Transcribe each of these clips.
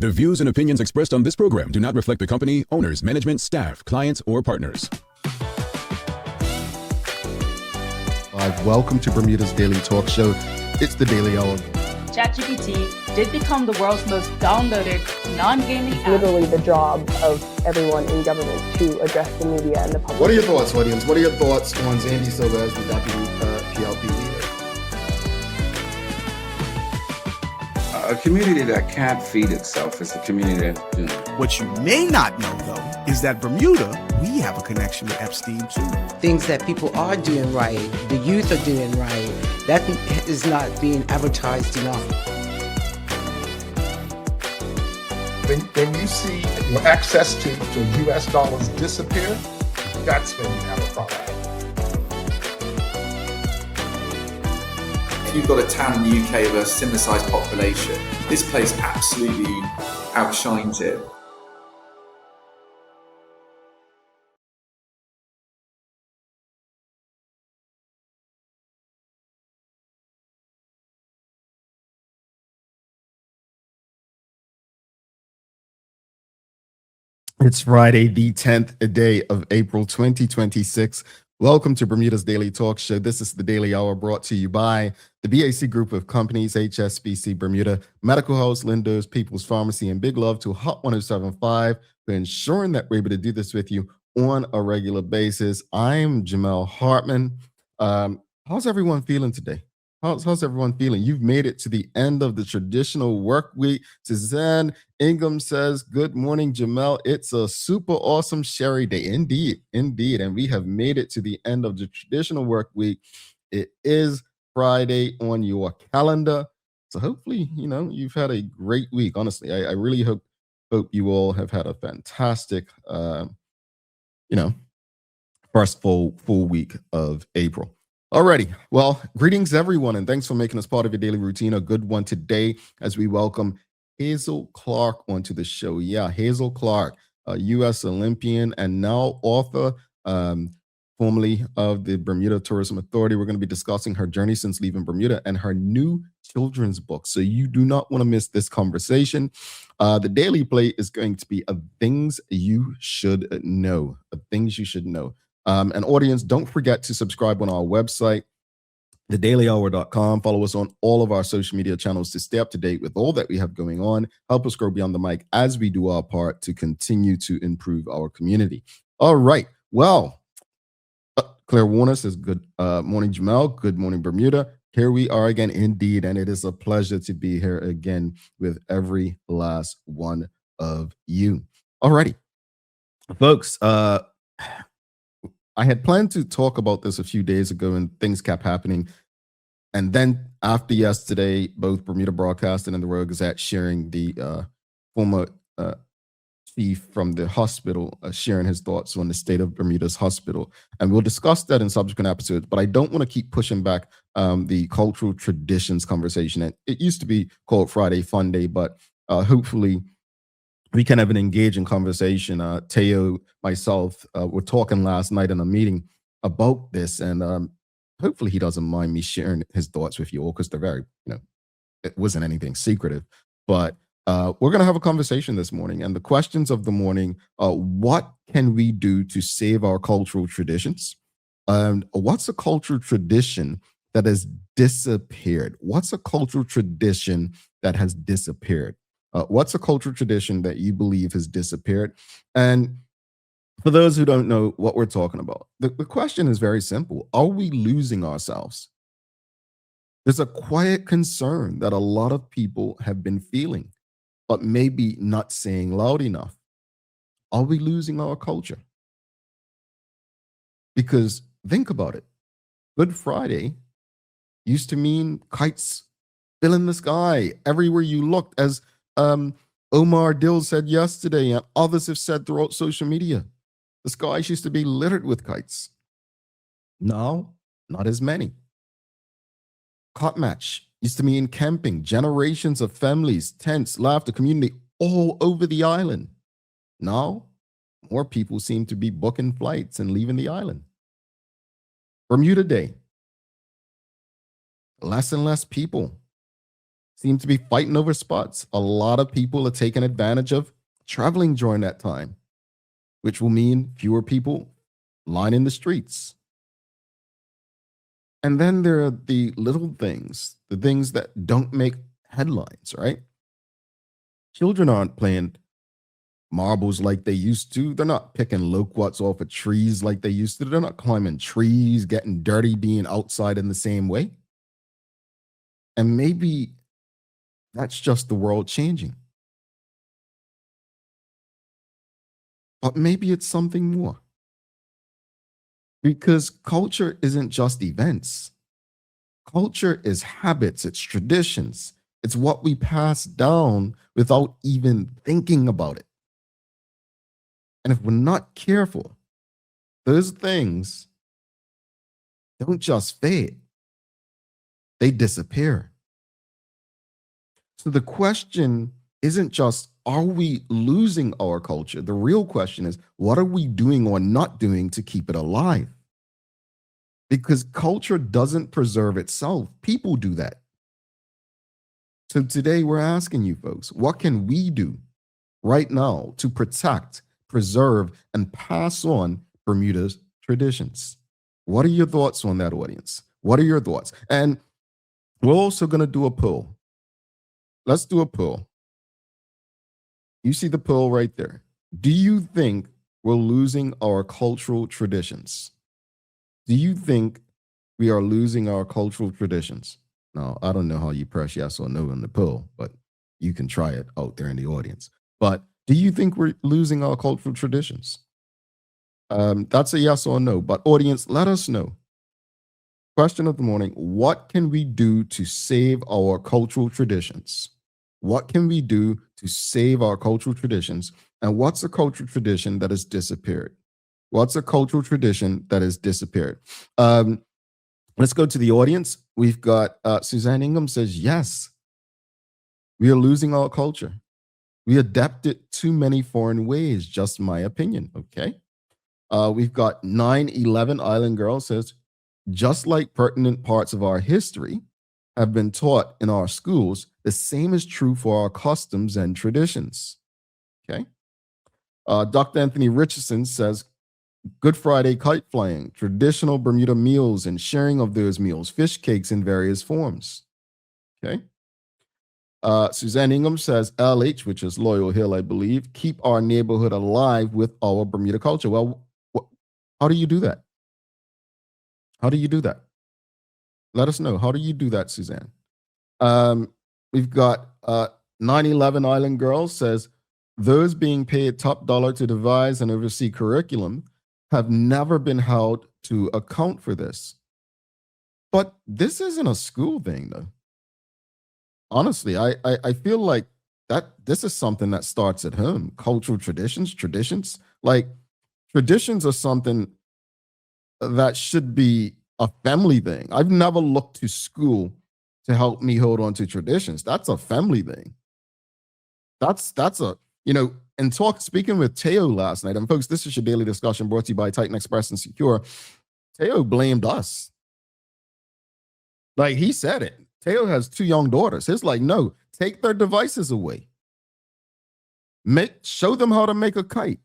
The views and opinions expressed on this program do not reflect the company, owners, management, staff, clients, or partners. Welcome to Bermuda's Daily Talk Show. It's the Daily Hour. ChatGPT did become the world's most downloaded non-gaming app. Literally the job of everyone in government to address the media and the public. What are your thoughts, audience? What are your thoughts on Zandy Silva as the deputy PLP leader? A community that can't feed itself is a community that, you know. What you may not know, though, is that Bermuda, we have a connection with Epstein, too. Things that people are doing right, the youth are doing right, that is not being advertised enough. When you see access to U.S. dollars disappear, that's when you have a problem. You've got a town in the UK with a similar sized population. This place absolutely outshines it. It's Friday, the 10th day of April, 2026. Welcome to Bermuda's Daily Talk Show. This is the Daily Hour brought to you by the BAC Group of Companies, HSBC Bermuda, Medical House, Lindo's, People's Pharmacy, and big love to Hot 107.5 for ensuring that we're able to do this with you on a regular basis. I'm Jamel Hartman. How's everyone feeling today? How's everyone feeling? You've made it to the end of the traditional work week. Suzanne Ingham says, good morning, Jamel. It's a super awesome Sherry day. Indeed. And we have made it to the end of the traditional work week. It is Friday on your calendar. So hopefully, you've had a great week. Honestly, I really hope you all have had a fantastic, first full week of April. Alrighty. Well, greetings, everyone, and thanks for making us part of your daily routine. A good one today as we welcome Hazel Clark onto the show. Yeah, Hazel Clark, a U.S. Olympian and now author, formerly of the Bermuda Tourism Authority. We're going to be discussing her journey since leaving Bermuda and her new children's book. So you do not want to miss this conversation. The daily play is going to be of things you should know. And audience, don't forget to subscribe on our website, thedailyhour.com. Follow us on all of our social media channels to stay up to date with all that we have going on. Help us grow beyond the mic as we do our part to continue to improve our community. All right. Well, Claire Warner says, good morning, Jamel. Good morning, Bermuda. Here we are again, indeed, and it is a pleasure to be here again with every last one of you. All righty, folks. I had planned to talk about this a few days ago and things kept happening. And then after yesterday, both Bermuda Broadcasting and the Royal Gazette sharing the former chief from the hospital, sharing his thoughts on the state of Bermuda's hospital. And we'll discuss that in subsequent episodes, but I don't want to keep pushing back the cultural traditions conversation. And it used to be called Friday Fun Day, but hopefully we can have an engaging conversation. Teo, myself, were talking last night in a meeting about this, and hopefully he doesn't mind me sharing his thoughts with you all because they're very, it wasn't anything secretive. But we're going to have a conversation this morning, and the questions of the morning: what can we do to save our cultural traditions? And what's a cultural tradition that has disappeared? What's a cultural tradition that has disappeared? What's a cultural tradition that you believe has disappeared? And for those who don't know what we're talking about, the question is very simple. Are we losing ourselves? There's a quiet concern that a lot of people have been feeling, but maybe not saying loud enough. Are we losing our culture? Because think about it. Good Friday used to mean kites filling the sky everywhere you looked, as Omar Dill said yesterday, and others have said throughout social media. The skies used to be littered with kites. Now, not as many. Cot match used to mean camping, generations of families, tents, laughter, community all over the island. Now, more people seem to be booking flights and leaving the island. Bermuda Day. Less and less people seem to be fighting over spots. A lot of people are taking advantage of traveling during that time, which will mean fewer people lining the streets. And then there are the little things, the things that don't make headlines, right? Children aren't playing marbles like they used to. They're not picking loquats off of trees like they used to. They're not climbing trees, getting dirty, being outside in the same way. And maybe that's just the world changing. But maybe it's something more. Because culture isn't just events. Culture is habits, it's traditions. It's what we pass down without even thinking about it. And if we're not careful, those things don't just fade, they disappear. So the question isn't just, are we losing our culture? The real question is, what are we doing or not doing to keep it alive? Because culture doesn't preserve itself. People do that. So today we're asking you folks, what can we do right now to protect, preserve, and pass on Bermuda's traditions? What are your thoughts on that, audience? What are your thoughts? And we're also going to do a poll. Let's do a poll. You see the poll right there. Do you think we're losing our cultural traditions? Do you think we are losing our cultural traditions? Now, I don't know how you press yes or no in the poll, but you can try it out there in the audience. But do you think we're losing our cultural traditions? That's a yes or no. But audience, let us know. Question of the morning, what can we do to save our cultural traditions? What can we do to save our cultural traditions? And what's a cultural tradition that has disappeared? What's a cultural tradition that has disappeared? Let's go to the audience. We've got Suzanne Ingham says, yes, we are losing our culture. We adapted too many foreign ways, just my opinion. Okay. We've got 9/11 Island Girl says, just like pertinent parts of our history have been taught in our schools, the same is true for our customs and traditions. Okay. Dr. Anthony Richardson says, Good Friday kite flying, traditional Bermuda meals and sharing of those meals, fish cakes in various forms. Okay. Suzanne Ingham says, LH, which is Loyal Hill, I believe, keep our neighborhood alive with our Bermuda culture. Well, how do you do that? How do you do that? Let us know. How do you do that, Suzanne? We've got 9/11 Island Girl says, those being paid top dollar to devise and oversee curriculum have never been held to account for this. But this isn't a school thing, though. Honestly, I feel like this is something that starts at home. Cultural traditions. Like, traditions are something that should be a family thing. I've never looked to school to help me hold on to traditions. That's a family thing. That's a, and speaking with Teo last night, and folks, this is your daily discussion brought to you by Titan Express and Secure. Teo blamed us. Like, he said it. Teo has 2 young daughters. He's like, no, take their devices away. Show them how to make a kite.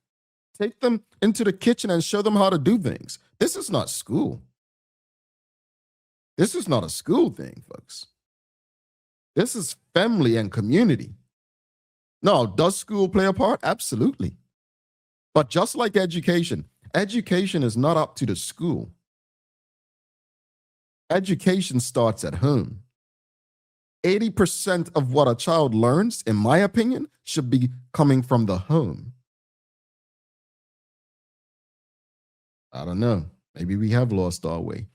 Take them into the kitchen and show them how to do things. This is not school. This is not a school thing, folks. This is family and community. No, does school play a part? Absolutely. But just like education is not up to the school. Education starts at home. 80% of what a child learns, in my opinion, should be coming from the home. I don't know. Maybe we have lost our way.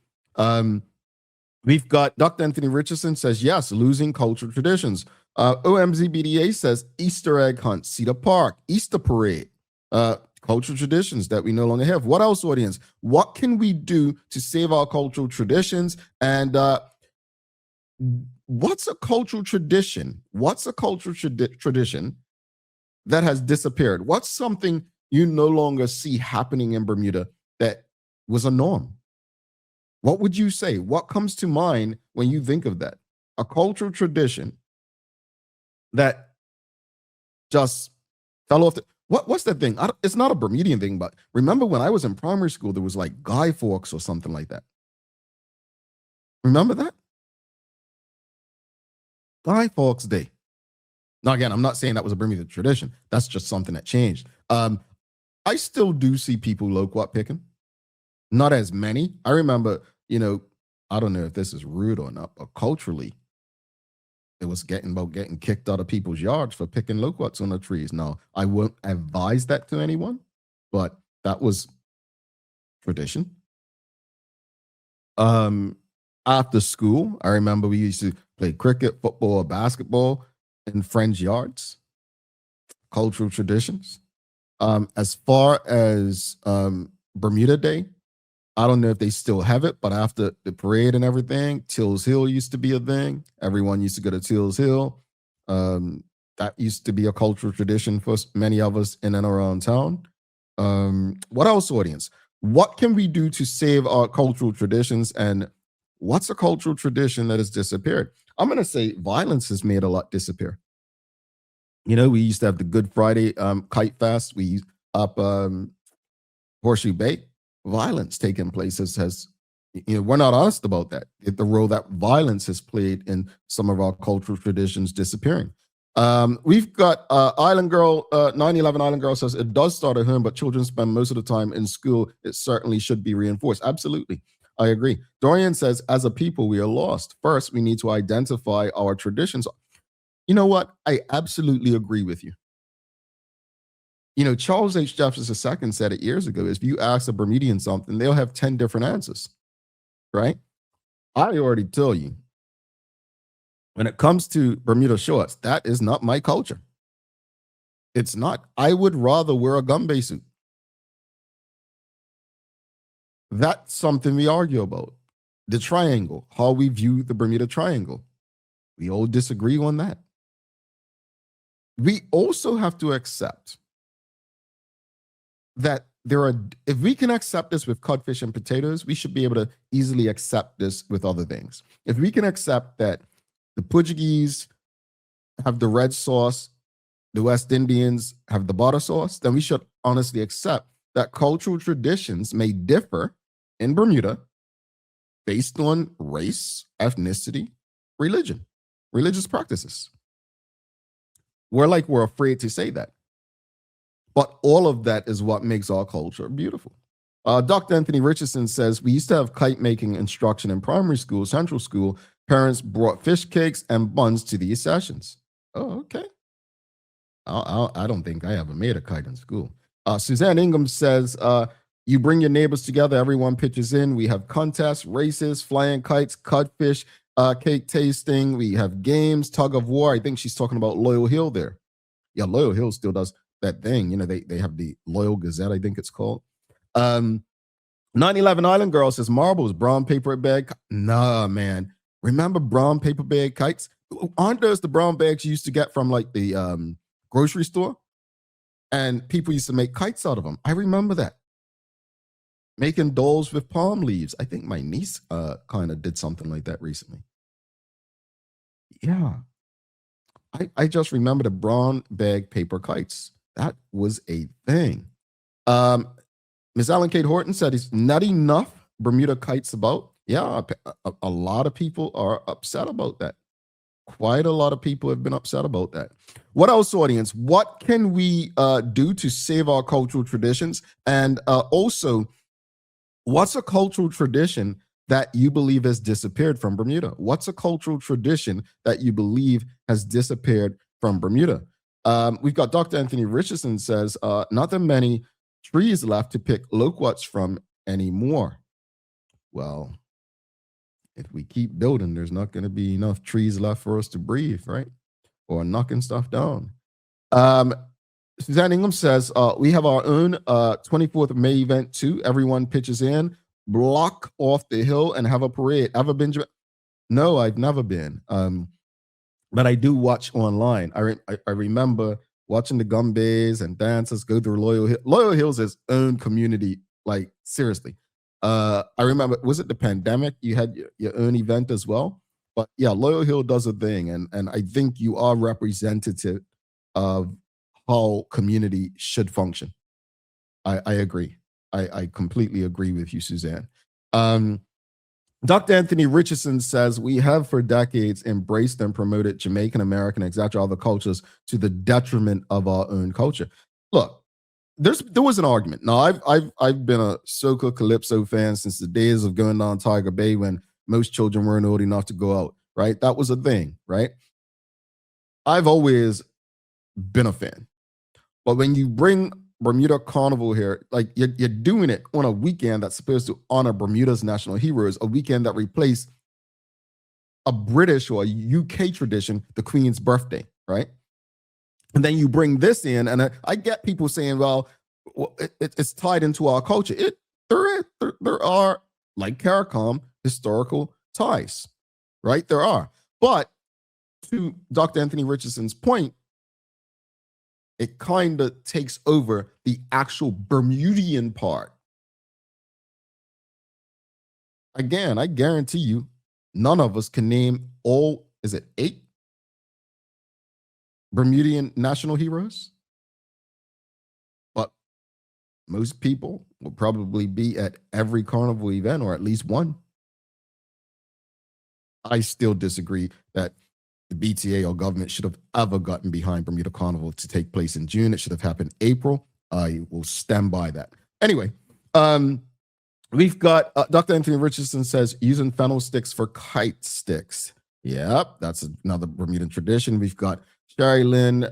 We've got Dr. Anthony Richardson says, yes, losing cultural traditions. OMZBDA says Easter egg hunt, Cedar Park, Easter parade, cultural traditions that we no longer have. What else, audience? What can we do to save our cultural traditions? And what's a cultural tradition? What's a cultural tradition that has disappeared? What's something you no longer see happening in Bermuda that was a norm? What would you say? What comes to mind when you think of that? A cultural tradition that just fell off. What's that thing? It's not a Bermudian thing, but remember when I was in primary school, there was like Guy Fawkes or something like that. Remember that? Guy Fawkes Day. Now, again, I'm not saying that was a Bermuda tradition. That's just something that changed. I still do see people loquat picking. Not as many. I remember, I don't know if this is rude or not, but culturally, it was getting kicked out of people's yards for picking loquats on the trees. Now, I won't advise that to anyone, but that was tradition. After school, I remember we used to play cricket, football, or basketball in friends' yards. Cultural traditions. As far as Bermuda Day, I don't know if they still have it, but after the parade and everything, Tills Hill used to be a thing. Everyone used to go to Tills Hill. That used to be a cultural tradition for many of us in and around town. What else, audience? What can we do to save our cultural traditions? And what's a cultural tradition that has disappeared? I'm going to say violence has made a lot disappear. We used to have the Good Friday kite fest. We up Horseshoe Bay. Violence taking place has we're not honest about that. The role that violence has played in some of our cultural traditions disappearing. We've got Island Girl, 911 Island Girl says it does start at home, but children spend most of the time in school. It certainly should be reinforced. Absolutely. I agree. Dorian says, as a people, we are lost. First, we need to identify our traditions. You know what? I absolutely agree with you. Charles H. Jefferson II said it years ago, if you ask a Bermudian something, they'll have 10 different answers, right? I already tell you, when it comes to Bermuda shorts, that is not my culture. It's not. I would rather wear a Gumbe suit. That's something we argue about. The triangle, how we view the Bermuda Triangle. We all disagree on that. We also have to accept that if we can accept this with codfish and potatoes, we should be able to easily accept this with other things. If we can accept that the Portuguese have the red sauce, the West Indians have the butter sauce, then we should honestly accept that cultural traditions may differ in Bermuda based on race, ethnicity, religion, religious practices. We're afraid to say that. But all of that is what makes our culture beautiful. Dr. Anthony Richardson says, we used to have kite making instruction in primary school, central school. Parents brought fish cakes and buns to these sessions. Oh, okay. I don't think I ever made a kite in school. Suzanne Ingham says, you bring your neighbors together, everyone pitches in. We have contests, races, flying kites, codfish, cake tasting. We have games, tug of war. I think she's talking about Loyal Hill there. Yeah, Loyal Hill still does that thing. They have the Loyal Gazette, I think it's called. 911 Island Girl says marbles, brown paper bag. Nah, man. Remember brown paper bag kites? Aren't those the brown bags you used to get from like the grocery store? And people used to make kites out of them. I remember that. Making dolls with palm leaves. I think my niece kind of did something like that recently. Yeah. I just remember the brown bag paper kites. That was a thing. Ms. Allen Kate Horton said, it's not enough Bermuda kites about. Yeah, a lot of people are upset about that. Quite a lot of people have been upset about that. What else, audience? What can we do to save our cultural traditions? And also, what's a cultural tradition that you believe has disappeared from Bermuda? What's a cultural tradition that you believe has disappeared from Bermuda? We've got Dr. Anthony Richardson says, not that many trees left to pick loquats from anymore. Well, if we keep building, there's not going to be enough trees left for us to breathe, right? Or knocking stuff down. Suzanne Ingham says, we have our own 24th of May event too. Everyone pitches in, block off the hill and have a parade. Ever been? No, I've never been. But I do watch online. I remember watching the Gumbes and dancers go through Loyal Hill. Loyal Hill's its own community, like seriously. I remember, was it the pandemic? You had your own event as well. But yeah, Loyal Hill does a thing, and I think you are representative of how community should function. I agree. I completely agree with you, Suzanne. Dr. Anthony Richardson says, we have for decades embraced and promoted Jamaican American, etc., other cultures to the detriment of our own culture. Look, there was an argument. Now, I've been a soca calypso fan since the days of going down Tiger Bay when most children weren't old enough to go out, right? That was a thing, right? I've always been a fan. But when you bring Bermuda Carnival here, like you're doing it on a weekend that's supposed to honor Bermuda's national heroes, a weekend that replaced a British or a UK tradition, the Queen's birthday, right? And then you bring this in, and I get people saying, well, it's tied into our culture. There are, like CARICOM, historical ties, right? There are. But to Dr. Anthony Richardson's point, it kind of takes over the actual Bermudian part. Again, I guarantee you, none of us can name all, is it 8 Bermudian national heroes? But most people will probably be at every carnival event, or at least one. I still disagree that the BTA or government should have ever gotten behind Bermuda Carnival to take place in June. It should have happened April. I will stand by that. Anyway, we've got Dr. Anthony Richardson says using fennel sticks for kite sticks. Yep, that's another Bermudan tradition. We've got Renee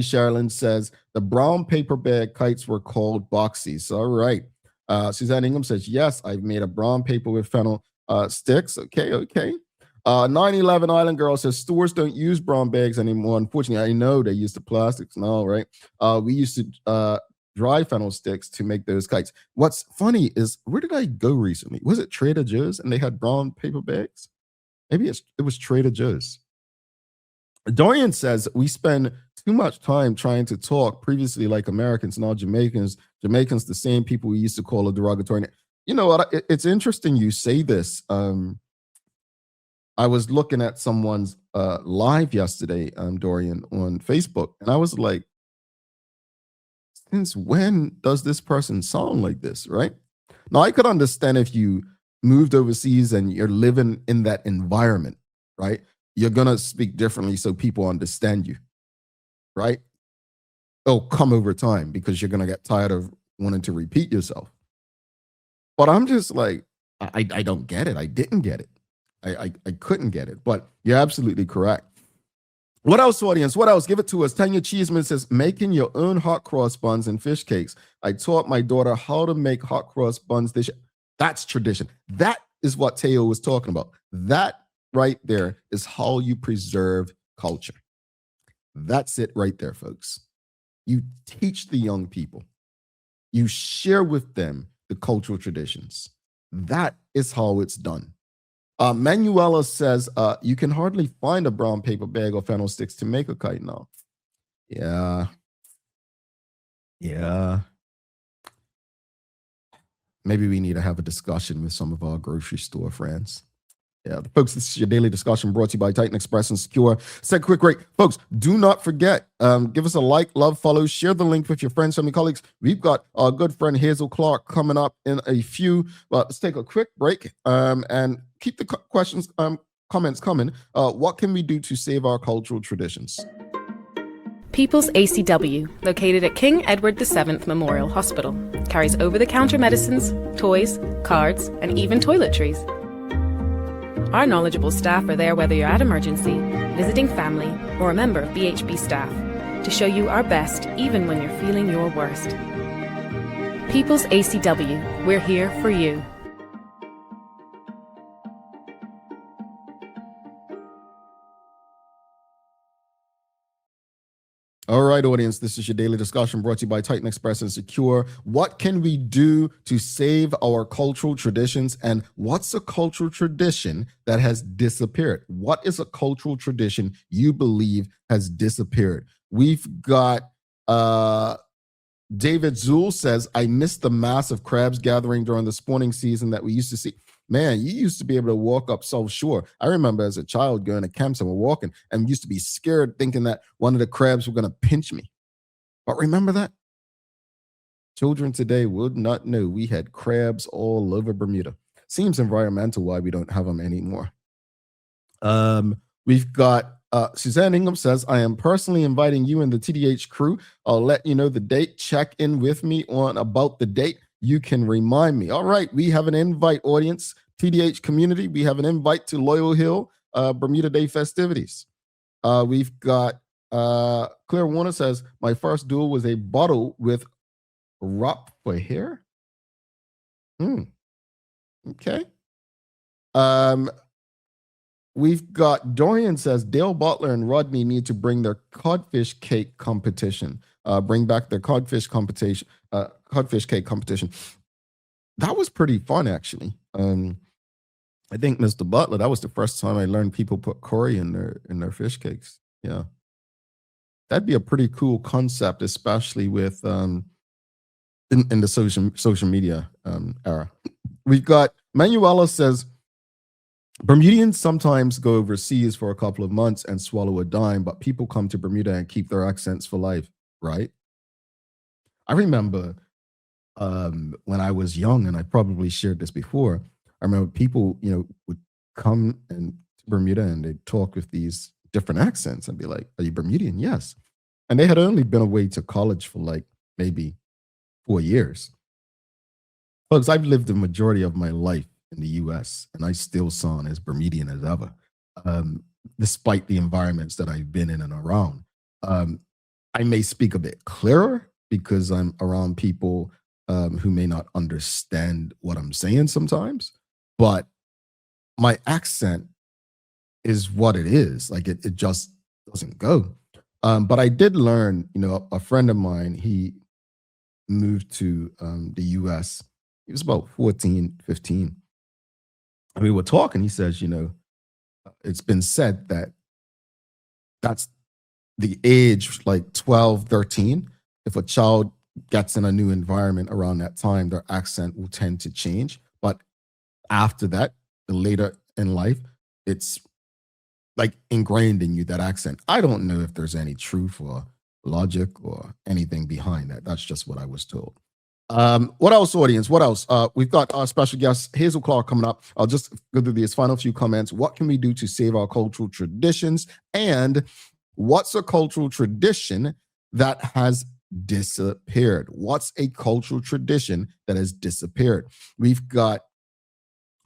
Sherilyn says the brown paper bag kites were called boxies. All right. Suzanne Ingham says, yes, I've made a brown paper with fennel sticks. Okay. 9/11 Island Girl says stores don't use brown bags anymore. Unfortunately, I know they use the plastics now, right? We used to dry fennel sticks to make those kites. What's funny is, where did I go recently? Was it Trader Joe's and they had brown paper bags? Maybe it was Trader Joe's. Dorian says we spend too much time trying to talk previously like Americans, now Jamaicans the same people we used to call a derogatory name. You know what? It's interesting you say this. I was looking at someone's live yesterday, Dorian, on Facebook, and I was like, since when does this person sound like this, right? Now, I could understand if you moved overseas and you're living in that environment, right? You're going to speak differently so people understand you, right? It'll come over time because you're going to get tired of wanting to repeat yourself. But I'm just like, I don't get it. I didn't get it. I couldn't get it, but you're absolutely correct. What else, audience? What else? Give it to us. Tanya Cheeseman says, making your own hot cross buns and fish cakes. I taught my daughter how to make hot cross buns this year. That's tradition. That is what Teo was talking about. That right there is how you preserve culture. That's it right there, folks. You teach the young people. You share with them the cultural traditions. That is how it's done. Manuela says, you can hardly find a brown paper bag or fennel sticks to make a kite now. Yeah. Maybe we need to have a discussion with some of our grocery store friends. Yeah, folks, this is your daily discussion brought to you by Titan Express and Secure. Set quick rate. Folks, do not forget, give us a like, love, follow, share the link with your friends, family, colleagues. We've got our good friend Hazel Clark coming up in a few. Let's take a quick break and keep the questions, comments coming. What can we do to save our cultural traditions? People's ACW, located at King Edward VII Memorial Hospital, carries over-the-counter medicines, toys, cards, and even toiletries. Our knowledgeable staff are there whether you're at emergency, visiting family, or a member of BHB staff, to show you our best even when you're feeling your worst. People's ACW, we're here for you. All right, audience, this is your daily discussion brought to you by Titan Express and Secure. What can we do to save our cultural traditions? And what's a cultural tradition that has disappeared? What is a cultural tradition you believe has disappeared? We've got David Zool says, I miss the massive crabs gathering during the spawning season that we used to see. man, you used to be able to walk up South Shore. I remember as a child going to camps and we're walking and used to be scared thinking that one of the crabs were going to pinch me. But remember that? Children today would not know we had crabs all over Bermuda. Seems environmental why we don't have them anymore. We've got Suzanne Ingham says, I am personally inviting you and the TDH crew. I'll let you know the date. Check in with me on about the date. You can remind me. All right, we have an invite, audience, TDH community. We have an invite to Loyal Hill Bermuda Day festivities. We've got Claire Warner says, my first duel was a bottle with rop for hair. Okay. We've got Dorian says Dale Butler and Rodney need to bring their codfish cake competition. Bring back their codfish competition. Codfish cake competition. That was pretty fun, actually. I think Mr. Butler, that was the first time I learned people put curry in their fish cakes. Yeah, that'd be a pretty cool concept, especially with in the social media era. We've got Manuela says, Bermudians sometimes go overseas for a couple of months and swallow a dime, but people come to Bermuda and keep their accents for life, right? I remember when I was young, and I probably shared this before, I remember people, would come to Bermuda and they'd talk with these different accents and be like, are you Bermudian? Yes. And they had only been away to college for like maybe 4 years. Folks, I've lived the majority of my life in the US, and I still sound as Bermudian as ever, despite the environments that I've been in and around. I may speak a bit clearer because I'm around people who may not understand what I'm saying sometimes, but my accent is what it is. Like it just doesn't go. But I did learn, a friend of mine, he moved to the US. He was about 14, 15. And we were talking, he says, it's been said that that's the age, like 12, 13. If a child gets in a new environment around that time, their accent will tend to change. But after that, later in life, it's like ingrained in you, that accent. I don't know if there's any truth or logic or anything behind that. That's just what I was told. What else, audience? What else? We've got our special guest, Hazel Clark, coming up. I'll just go through these final few comments. What can we do to save our cultural traditions? And what's a cultural tradition that has disappeared? What's a cultural tradition that has disappeared? We've got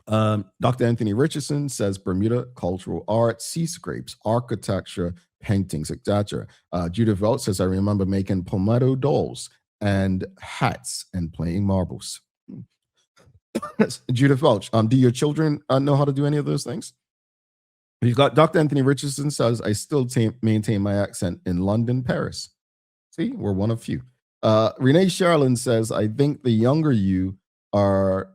Dr. Anthony Richardson says Bermuda cultural art, sea scrapes, architecture, paintings, etc. Judith Velt says, I remember making palmetto dolls and hats and playing marbles. Judith Welch, do your children know how to do any of those things? We've got Dr. Anthony Richardson says, I still maintain my accent in London, Paris. See, we're one of few. Renee Sherlin says, I think the younger you are,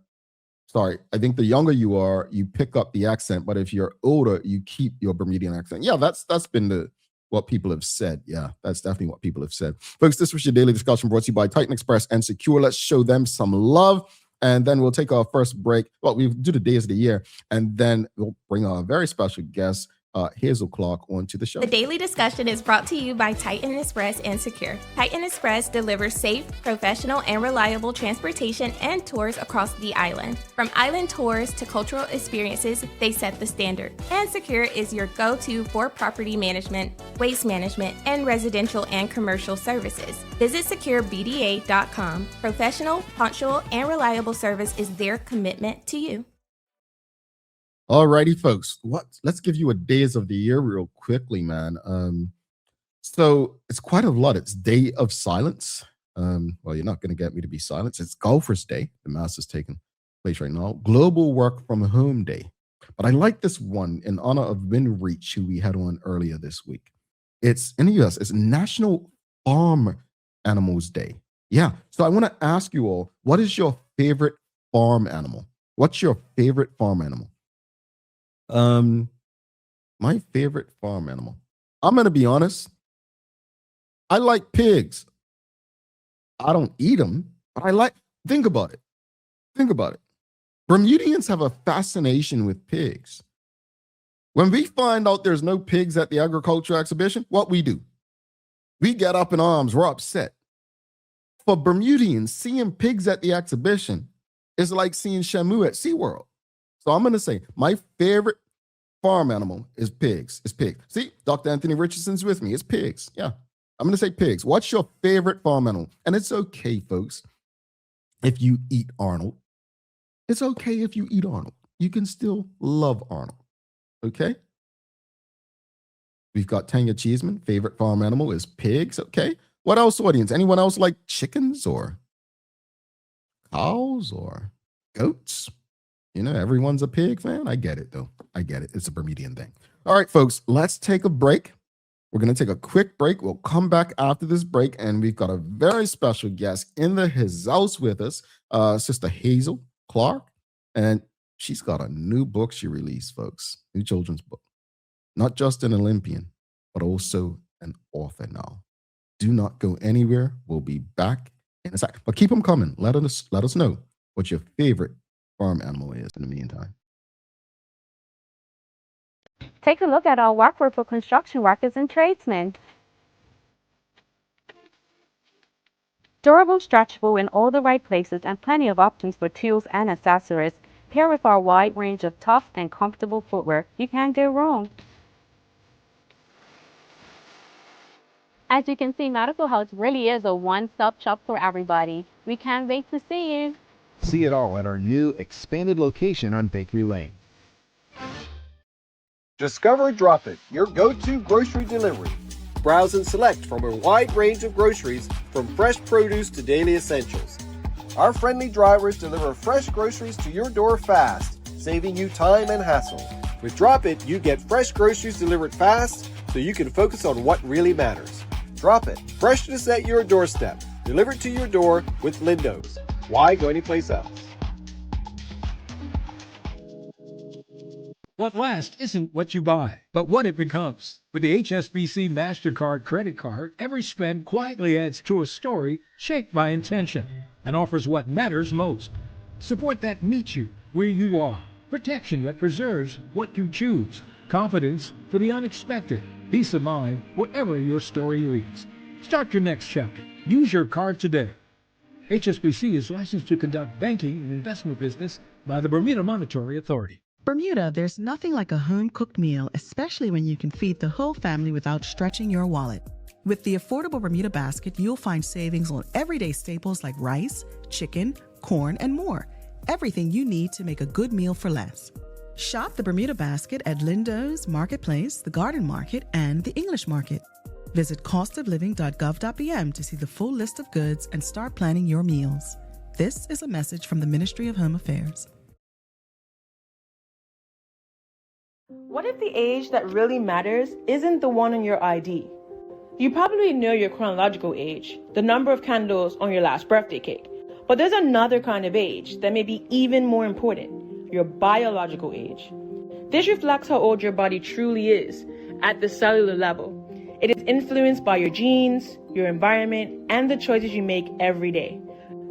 you pick up the accent, but if you're older, you keep your Bermudian accent. Yeah, that's been what people have said. Yeah, that's definitely what people have said. Folks, this was your daily discussion brought to you by Titan Express and Secure. Let's show them some love. And then we'll take our first break. Well, we'll do the days of the year, and then we'll bring our very special guest, Hazel Clark, onto the show. The daily discussion is brought to you by Titan Express and Secure. Titan Express delivers safe, professional, and reliable transportation and tours across the island. From island tours to cultural experiences, they set the standard. And Secure is your go-to for property management, waste management, and residential and commercial services. Visit securebda.com. Professional, punctual, and reliable service is their commitment to you. All righty, folks. Let's give you a days of the year real quickly, man. So it's quite a lot. It's Day of Silence. Well, you're not going to get me to be silent. It's Golfers Day. The Mass is taking place right now. Global Work from Home Day. But I like this one in honor of Vin Reach, who we had on earlier this week. It's in the US. It's National Farm Animals Day. Yeah. So I want to ask you all, what is your favorite farm animal? What's your favorite farm animal? My favorite farm animal. I'm going to be honest. I like pigs. I don't eat them, but think about it. Think about it. Bermudians have a fascination with pigs. When we find out there's no pigs at the agriculture exhibition, what we do? We get up in arms, we're upset. For Bermudians, seeing pigs at the exhibition is like seeing Shamu at SeaWorld. So I'm going to say my favorite farm animal is pigs. It's pigs. See, Dr. Anthony Richardson's with me. It's pigs. Yeah, I'm going to say pigs. What's your favorite farm animal? And it's okay, folks, if you eat Arnold. It's okay if you eat Arnold. You can still love Arnold. Okay? We've got Tanya Cheeseman. Favorite farm animal is pigs. Okay. What else, audience? Anyone else like chickens or cows or goats? You know, everyone's a pig fan. I get it, though. I get it. It's a Bermudian thing. All right, folks, let's take a break. We're going to take a quick break. We'll come back after this break, and we've got a very special guest in his house with us, Sister Hazel Clark, and she's got a new book she released, folks, new children's book. Not just an Olympian, but also an author now. Do not go anywhere. We'll be back in a sec. But keep them coming. Let us know what your favorite farm animal is in the meantime. Take a look at our workwear for construction workers and tradesmen. Durable, stretchable in all the right places, and plenty of options for tools and accessories. Paired with our wide range of tough and comfortable footwear, you can't go wrong. As you can see, Medical House really is a one-stop shop for everybody. We can't wait to see you. See it all at our new expanded location on Bakery Lane. Discover Drop It, your go-to grocery delivery. Browse and select from a wide range of groceries, from fresh produce to daily essentials. Our friendly drivers deliver fresh groceries to your door fast, saving you time and hassle. With Drop It, you get fresh groceries delivered fast so you can focus on what really matters. Drop It, freshness at your doorstep, delivered to your door with Lindo's. Why go anyplace else? What lasts isn't what you buy, but what it becomes. With the HSBC MasterCard credit card, every spend quietly adds to a story shaped by intention and offers what matters most. Support that meets you where you are. Protection that preserves what you choose. Confidence for the unexpected. Peace of mind wherever your story leads. Start your next chapter. Use your card today. HSBC is licensed to conduct banking and investment business by the Bermuda Monetary Authority. Bermuda, there's nothing like a home-cooked meal, especially when you can feed the whole family without stretching your wallet. With the affordable Bermuda basket, you'll find savings on everyday staples like rice, chicken, corn, and more. Everything you need to make a good meal for less. Shop the Bermuda basket at Lindo's, Marketplace, the Garden Market, and the English Market. Visit costofliving.gov.bm to see the full list of goods and start planning your meals. This is a message from the Ministry of Home Affairs. What if the age that really matters isn't the one on your ID? You probably know your chronological age, the number of candles on your last birthday cake. But there's another kind of age that may be even more important, your biological age. This reflects how old your body truly is at the cellular level. It is influenced by your genes, your environment, and the choices you make every day.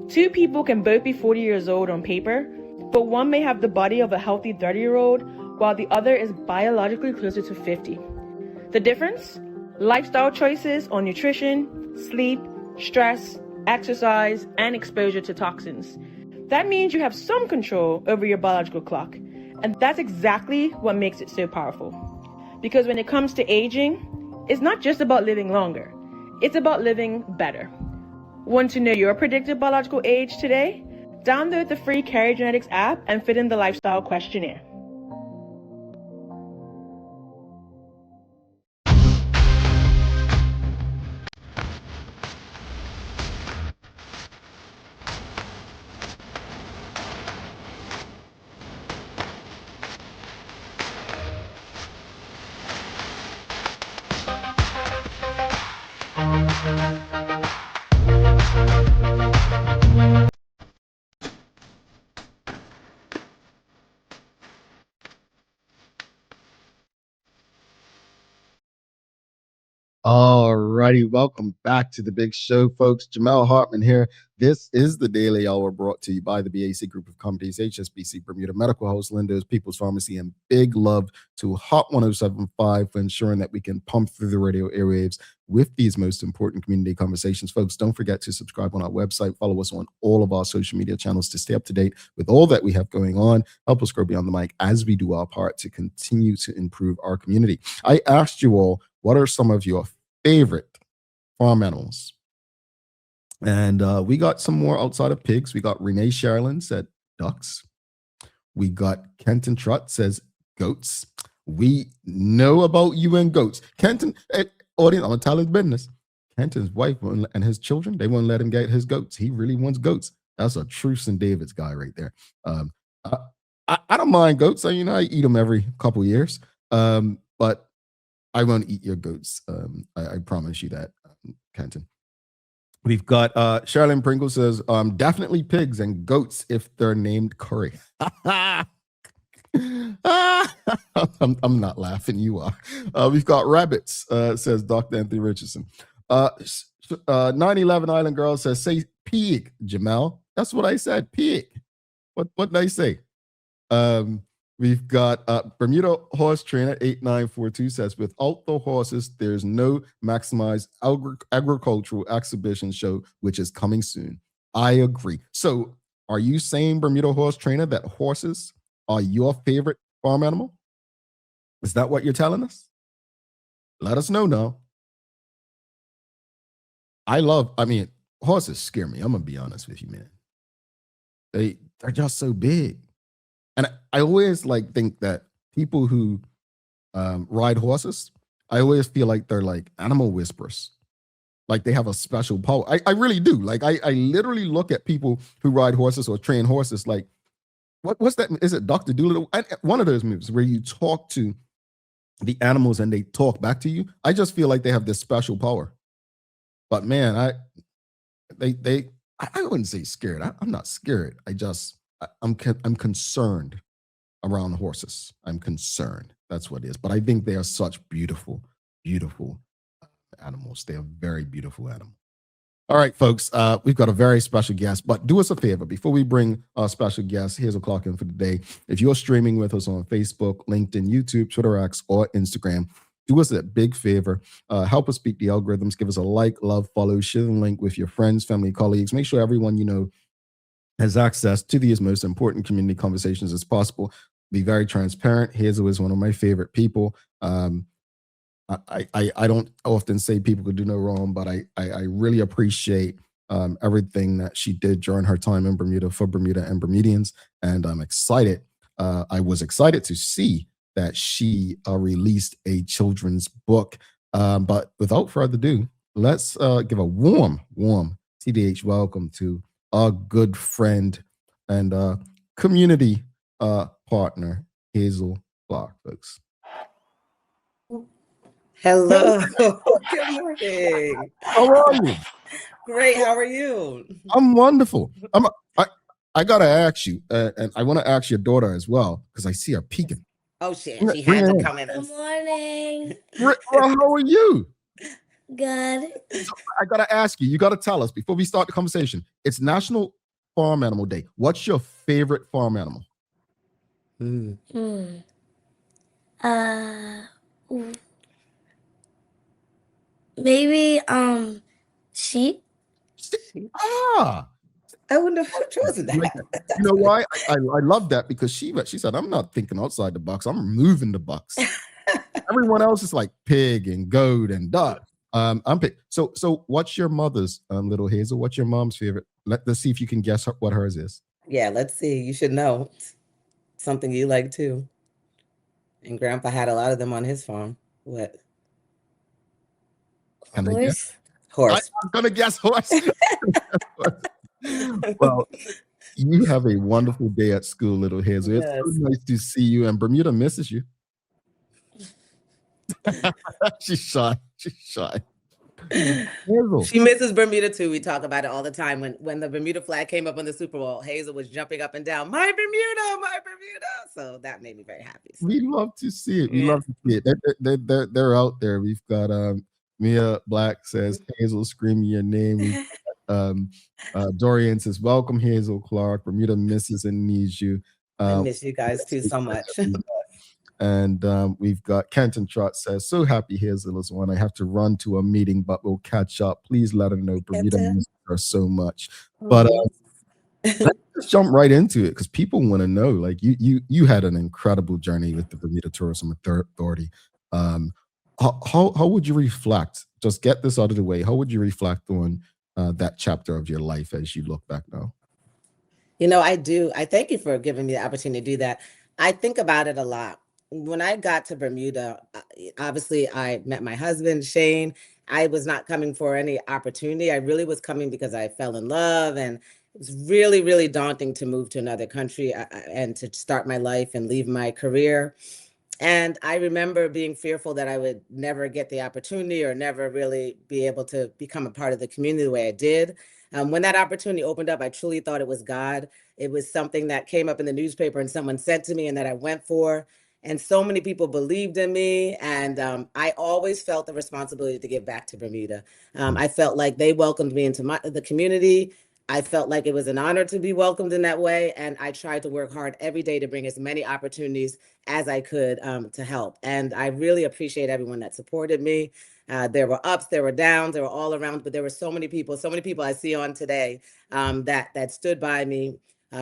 Two people can both be 40 years old on paper, but one may have the body of a healthy 30-year-old, while the other is biologically closer to 50. The difference? Lifestyle choices on nutrition, sleep, stress, exercise, and exposure to toxins. That means you have some control over your biological clock, and that's exactly what makes it so powerful. Because when it comes to aging, it's not just about living longer, it's about living better. Want to know your predicted biological age today? Download the free Carrier Genetics app and fill in the lifestyle questionnaire. All right. righty, welcome back to the big show, folks. Jamel Hartman here. This is the Daily Hour brought to you by the BAC Group of Companies, HSBC Bermuda, Medical House, Lindo's, People's Pharmacy, and big love to Hot 107.5 for ensuring that we can pump through the radio airwaves with these most important community conversations. Folks, don't forget to subscribe on our website. Follow us on all of our social media channels to stay up to date with all that we have going on. Help us grow beyond the mic as we do our part to continue to improve our community. I asked you all, what are some of your favorite farm animals? And we got some more outside of pigs. We got Renee Sherlin said ducks. We got Kenton Trott says goats. We know about you and goats. Kenton, audience, I'm gonna tell his business. Kenton's wife and his children, they won't let him get his goats. He really wants goats. That's a true St. David's guy right there. I don't mind goats. I eat them every couple years. But I won't eat your goats. I promise you that, Kenton. We've got Charlene Pringle says, definitely pigs and goats if they're named Curry. I'm not laughing. You are. We've got rabbits, says Dr. Anthony Richardson. 9/11 Island Girl says, say pig, Jamel. That's what I said, pig. What did I say? We've got Bermuda Horse Trainer 8942 says, without the horses, there's no maximized agricultural exhibition show, which is coming soon. I agree. So are you saying, Bermuda Horse Trainer, that horses are your favorite farm animal? Is that what you're telling us? Let us know now. Horses scare me. I'm going to be honest with you, man. They're just so big. And I always think that people who ride horses, I always feel like they're like animal whisperers. Like they have a special power. I really do. I literally look at people who ride horses or train horses like, what's that? Is it Dr. Dolittle? One of those movies where you talk to the animals and they talk back to you. I just feel like they have this special power. But man, I wouldn't say scared. I'm not scared. I'm concerned around horses. I'm concerned. That's what it is. But I think they are such beautiful, beautiful animals. They are very beautiful animals. All right, folks, we've got a very special guest, but do us a favor. Before we bring our special guest, Hazel Clark in for the day, if you're streaming with us on Facebook, LinkedIn, YouTube, Twitter X, or Instagram, do us a big favor. Help us beat the algorithms. Give us a like, love, follow, share the link with your friends, family, colleagues. Make sure everyone you know has access to these most important community conversations as possible. Be very transparent. Hazel is one of my favorite people. I don't often say people could do no wrong, but I really appreciate everything that she did during her time in Bermuda for Bermuda and Bermudians. And I'm excited. I was excited to see that she released a children's book. But without further ado, let's give a warm TDH welcome to our good friend and community partner, Hazel Clark, folks. Hello. Good morning. How are you? Great. How are you? I'm wonderful. I gotta ask you, and I want to ask your daughter as well because I see her peeking. Oh shit, she had to come in. Good morning. Well, how are you? Good. So I gotta ask you. You gotta tell us before we start the conversation. It's National Farm Animal Day. What's your favorite farm animal? Maybe sheep. I wonder which wasn't that. You know why? I love that because she said, I'm not thinking outside the box. I'm moving the box. Everyone else is like pig and goat and duck. I'm pig. So what's your mother's, little Hazel? What's your mom's favorite? Let's see if you can guess what hers is. Yeah, let's see. You should know. Something you like too. And Grandpa had a lot of them on his farm. What? Can I guess? Horse. I'm gonna guess horse. Well, you have a wonderful day at school, little Hazel. It's so nice to see you, and Bermuda misses you. She's shy. Hazel. She misses Bermuda too. We talk about it all the time. When the Bermuda flag came up on the Super Bowl, Hazel was jumping up and down, my Bermuda. So that made me very happy. We love to see it. We love to see it. They're out there. We've got Mia Black says, Hazel screaming your name. Dorian says, welcome, Hazel Clark. Bermuda misses and needs you. I miss you guys too so much. And we've got Kenton Trot says, so happy Hazel is one. I have to run to a meeting, but we'll catch up. Please let her know Bermuda misses her so much. But let's jump right into it because people want to know. Like you had an incredible journey with the Bermuda Tourism Authority. How would you reflect? Just get this out of the way. How would you reflect on that chapter of your life as you look back now? You know, I do. I thank you for giving me the opportunity to do that. I think about it a lot. When I got to Bermuda, obviously I met my husband, Shane. I was not coming for any opportunity. I really was coming because I fell in love, and it was really, really daunting to move to another country and to start my life and leave my career. And I remember being fearful that I would never get the opportunity or never really be able to become a part of the community the way I did. When that opportunity opened up, I truly thought it was God. It was something that came up in the newspaper and someone said to me and that I went for. And so many people believed in me. And I always felt the responsibility to give back to Bermuda. I felt like they welcomed me into the community. I felt like it was an honor to be welcomed in that way. And I tried to work hard every day to bring as many opportunities as I could to help. And I really appreciate everyone that supported me. There were ups, there were downs, there were all around, but there were so many people I see on today that stood by me,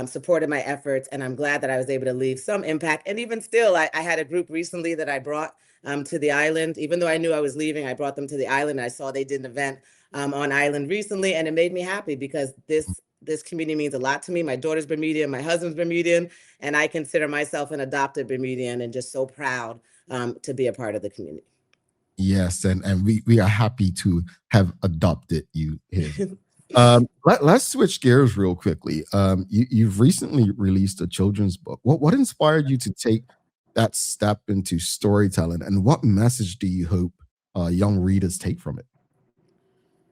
supported my efforts. And I'm glad that I was able to leave some impact. And even still, I had a group recently that I brought to the island. Even though I knew I was leaving, I brought them to the island. I saw they did an event on island recently, and it made me happy because this community means a lot to me. My daughter's Bermudian, my husband's Bermudian, and I consider myself an adopted Bermudian and just so proud to be a part of the community. Yes, and we are happy to have adopted you here. Let's switch gears real quickly. You've recently released a children's book. What inspired you to take that step into storytelling, and what message do you hope young readers take from it?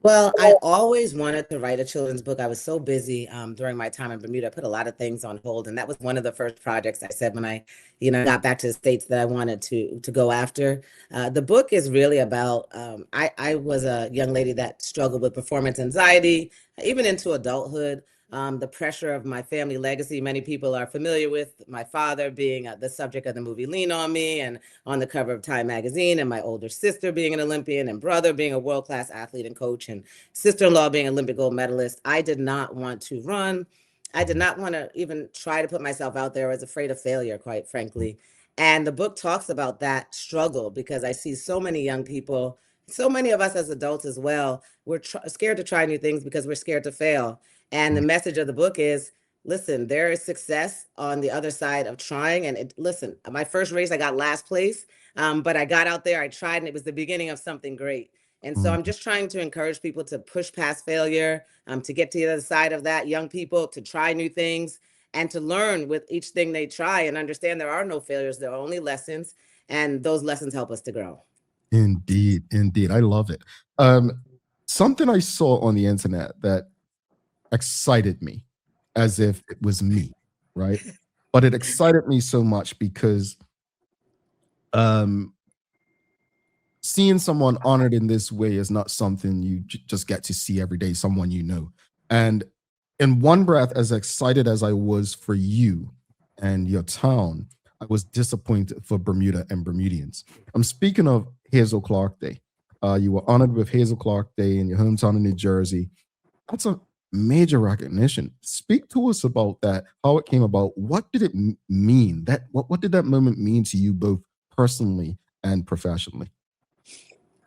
Well, I always wanted to write a children's book. I was so busy during my time in Bermuda. I put a lot of things on hold, and that was one of the first projects I said when I, got back to the States that I wanted to go after. The book is really about, I was a young lady that struggled with performance anxiety, even into adulthood. The pressure of my family legacy, many people are familiar with my father being the subject of the movie Lean on Me and on the cover of Time magazine, and my older sister being an Olympian, and brother being a world-class athlete and coach, and sister-in-law being an Olympic gold medalist. I did not want to run. I did not want to even try to put myself out there. I was afraid of failure, quite frankly. And the book talks about that struggle because I see so many young people, so many of us as adults as well, we're scared to try new things because we're scared to fail. And the message of the book is, listen, there is success on the other side of trying. And listen, my first race, I got last place, but I got out there, I tried, and it was the beginning of something great. And so I'm just trying to encourage people to push past failure, to get to the other side of that, young people to try new things and to learn with each thing they try and understand there are no failures, there are only lessons. And those lessons help us to grow. Indeed. I love it. Something I saw on the internet that excited me as if it was me, right? But it excited me so much because seeing someone honored in this way is not something you just get to see every day, someone you know. And in one breath, as excited as I was for you and your town, I was disappointed for Bermuda and Bermudians. I'm speaking of Hazel Clark Day. You were honored with Hazel Clark Day in your hometown in New Jersey. That's a major recognition. Speak to us about that, how it came about. What did it mean? What did that moment mean to you both personally and professionally?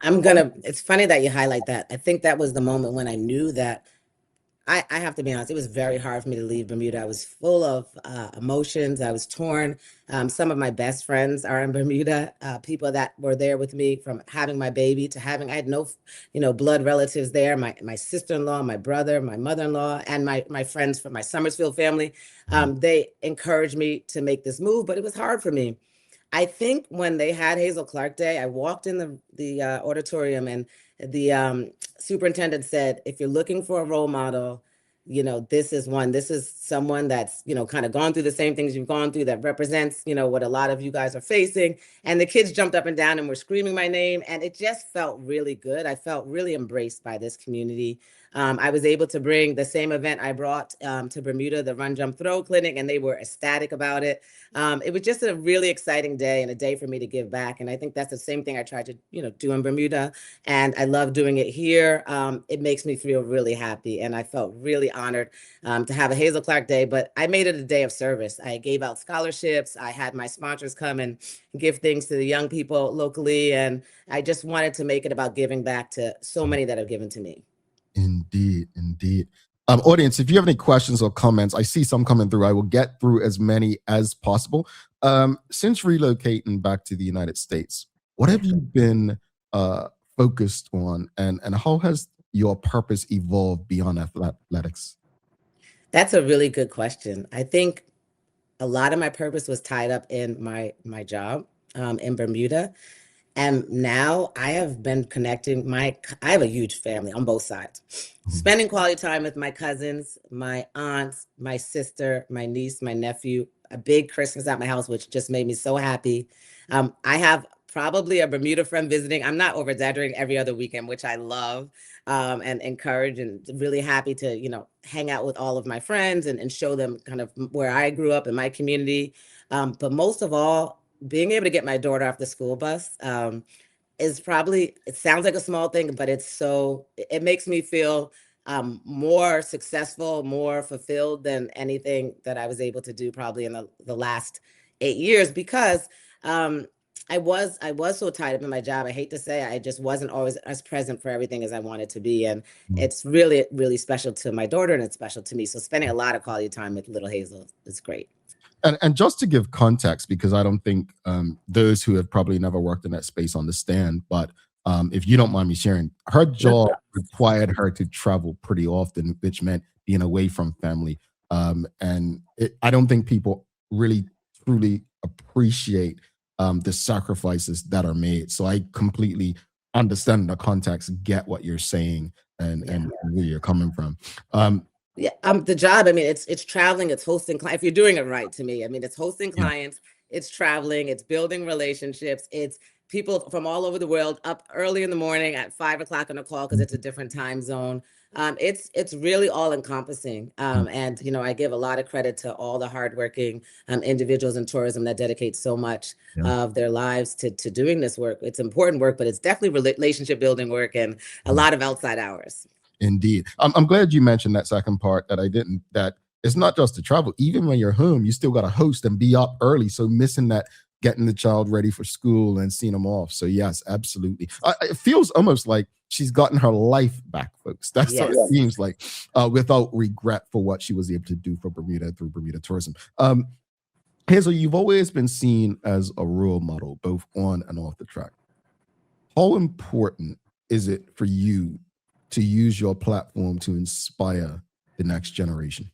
It's funny that you highlight that. I think that was the moment when I knew that I have to be honest, it was very hard for me to leave Bermuda. I was full of emotions. I was torn. Some of my best friends are in Bermuda, people that were there with me from having my baby to having, I had no, blood relatives there. My sister-in-law, my brother, my mother-in-law, and my friends from my Summersfield family. They encouraged me to make this move, but it was hard for me. I think when they had Hazel Clark Day, I walked in the auditorium and the superintendent said, if you're looking for a role model, this is someone that's, kind of gone through the same things you've gone through, that represents, what a lot of you guys are facing. And the kids jumped up and down and were screaming my name. And it just felt really good. I felt really embraced by this community. I was able to bring the same event I brought to Bermuda, the Run, Jump, Throw Clinic, and they were ecstatic about it. It was just a really exciting day and a day for me to give back. And I think that's the same thing I tried to, do in Bermuda. And I love doing it here. It makes me feel really happy. And I felt really honored to have a Hazel Clark Day, but I made it a day of service. I gave out scholarships. I had my sponsors come and give things to the young people locally. And I just wanted to make it about giving back to so many that have given to me. Indeed, indeed. Audience, if you have any questions or comments, I see some coming through. I will get through as many as possible. Since relocating back to the United States, what have you been focused on, and how has your purpose evolved beyond athletics? That's a really good question. I think a lot of my purpose was tied up in my job in Bermuda. And now I have been connecting I have a huge family on both sides. Spending quality time with my cousins, my aunts, my sister, my niece, my nephew, a big Christmas at my house, which just made me so happy. I have probably a Bermuda friend visiting. I'm not over exaggerating, every other weekend, which I love and encourage, and really happy to, hang out with all of my friends and show them kind of where I grew up in my community. But most of all, being able to get my daughter off the school bus is probably, it sounds like a small thing, but it makes me feel more successful, more fulfilled than anything that I was able to do probably in the last 8 years, because I was so tied up in my job. I hate to say, I just wasn't always as present for everything as I wanted to be. And it's really, really special to my daughter, and it's special to me. So spending a lot of quality time with little Hazel is great. And just to give context, because I don't think those who have probably never worked in that space understand, but if you don't mind me sharing, her job required her to travel pretty often, which meant being away from family. I don't think people really truly appreciate the sacrifices that are made. So I completely understand the context, get what you're saying, and where you're coming from. The job, I mean, it's traveling, it's hosting clients. If you're doing it right, to me, I mean, it's hosting clients, it's traveling, it's building relationships, it's people from all over the world up early in the morning at 5 o'clock on a call because it's a different time zone. It's really all encompassing. And, I give a lot of credit to all the hardworking individuals in tourism that dedicate so much of their lives to doing this work. It's important work, but it's definitely relationship building work and a lot of outside hours. Indeed. I'm glad you mentioned that second part that it's not just to travel. Even when you're home, you still got to host and be up early. So missing that, getting the child ready for school and seeing them off. So yes, absolutely. It feels almost like she's gotten her life back, folks. That's what it seems like, without regret for what she was able to do for Bermuda through Bermuda tourism. Hazel, you've always been seen as a role model, both on and off the track. How important is it for you to use your platform to inspire the next generation?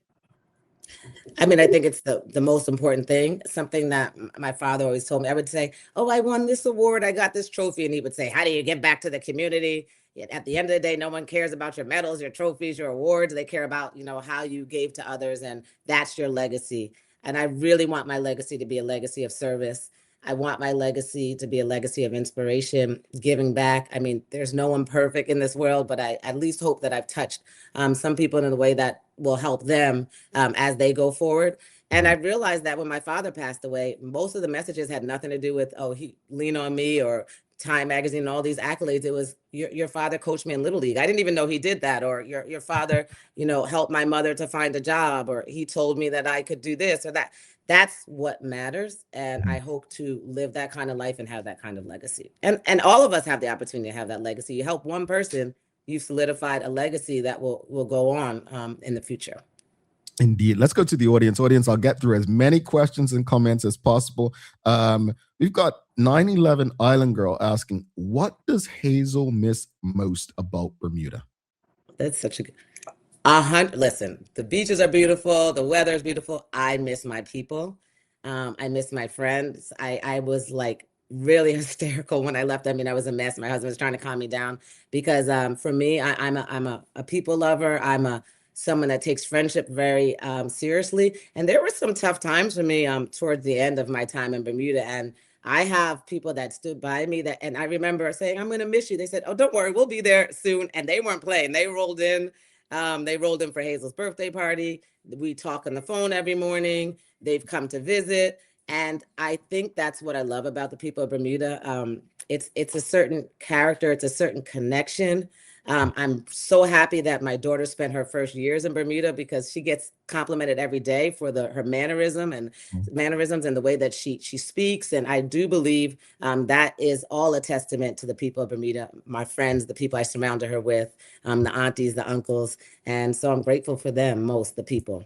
I mean, I think it's the most important thing. Something that my father always told me. I would say, "Oh, I won this award. I got this trophy." And he would say, "How do you give back to the community?" At the end of the day, no one cares about your medals, your trophies, your awards. They care about, how you gave to others, and that's your legacy. And I really want my legacy to be a legacy of service. I want my legacy to be a legacy of inspiration, giving back. I mean, there's no one perfect in this world, but I at least hope that I've touched some people in a way that will help them as they go forward. And I realized that when my father passed away, most of the messages had nothing to do with, he lean on me or Time Magazine and all these accolades. It was your father coached me in Little League. I didn't even know he did that. Or your father, helped my mother to find a job, or he told me that I could do this or that. That's what matters. And I hope to live that kind of life and have that kind of legacy. And all of us have the opportunity to have that legacy. You help one person, you've solidified a legacy that will go on in the future. Indeed. Let's go to the audience. I'll get through as many questions and comments as possible. We've got 911 Island Girl asking, what does Hazel miss most about Bermuda? That's such a good... Listen, the beaches are beautiful. The weather is beautiful. I miss my people. I miss my friends. I was like really hysterical when I left. I mean, I was a mess. My husband was trying to calm me down because for me, I'm a people lover. I'm a someone that takes friendship very seriously. And there were some tough times for me towards the end of my time in Bermuda. And I have people that stood by me and I remember saying, I'm going to miss you. They said, oh, don't worry, we'll be there soon. And they weren't playing. They rolled in. They rolled in for Hazel's birthday party. We talk on the phone every morning. They've come to visit. And I think that's what I love about the people of Bermuda. It's a certain character. It's a certain connection. I'm so happy that my daughter spent her first years in Bermuda because she gets complimented every day for her mannerisms and the way that she speaks. And I do believe that is all a testament to the people of Bermuda, my friends, the people I surrounded her with, the aunties, the uncles. And so I'm grateful for them most, the people.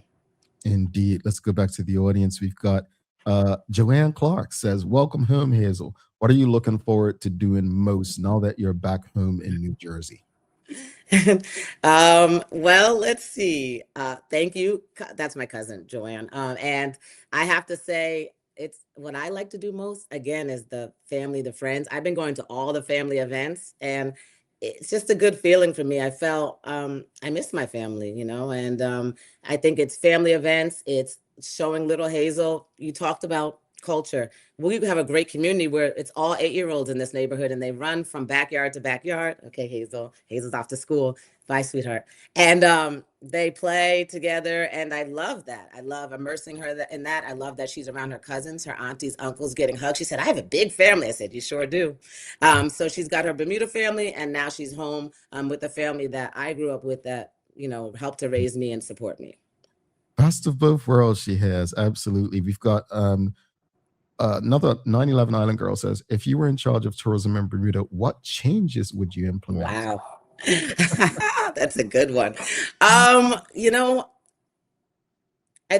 Indeed. Let's go back to the audience. We've got Joanne Clark says, welcome home, Hazel. What are you looking forward to doing most now that you're back home in New Jersey? Well, let's see. Thank you. That's my cousin, Joanne. And I have to say, it's what I like to do most, again, is the family, the friends. I've been going to all the family events, and it's just a good feeling for me. I felt I miss my family, and I think it's family events. It's showing little Hazel. You talked about culture. We have a great community where it's all 8-year-olds in this neighborhood, and they run from backyard to backyard. Okay, Hazel's off to school. Bye, sweetheart. And they play together, and I love that. I love immersing her in that. I love that she's around her cousins, her aunties, uncles, getting hugs. She said, I have a big family. I said, you sure do. So she's got her Bermuda family, and now she's home with the family that I grew up with that, helped to raise me and support me. Best of both worlds she has. Absolutely. We've got another 9/11 Island girl says, if you were in charge of tourism in Bermuda, what changes would you implement? Wow. That's a good one. I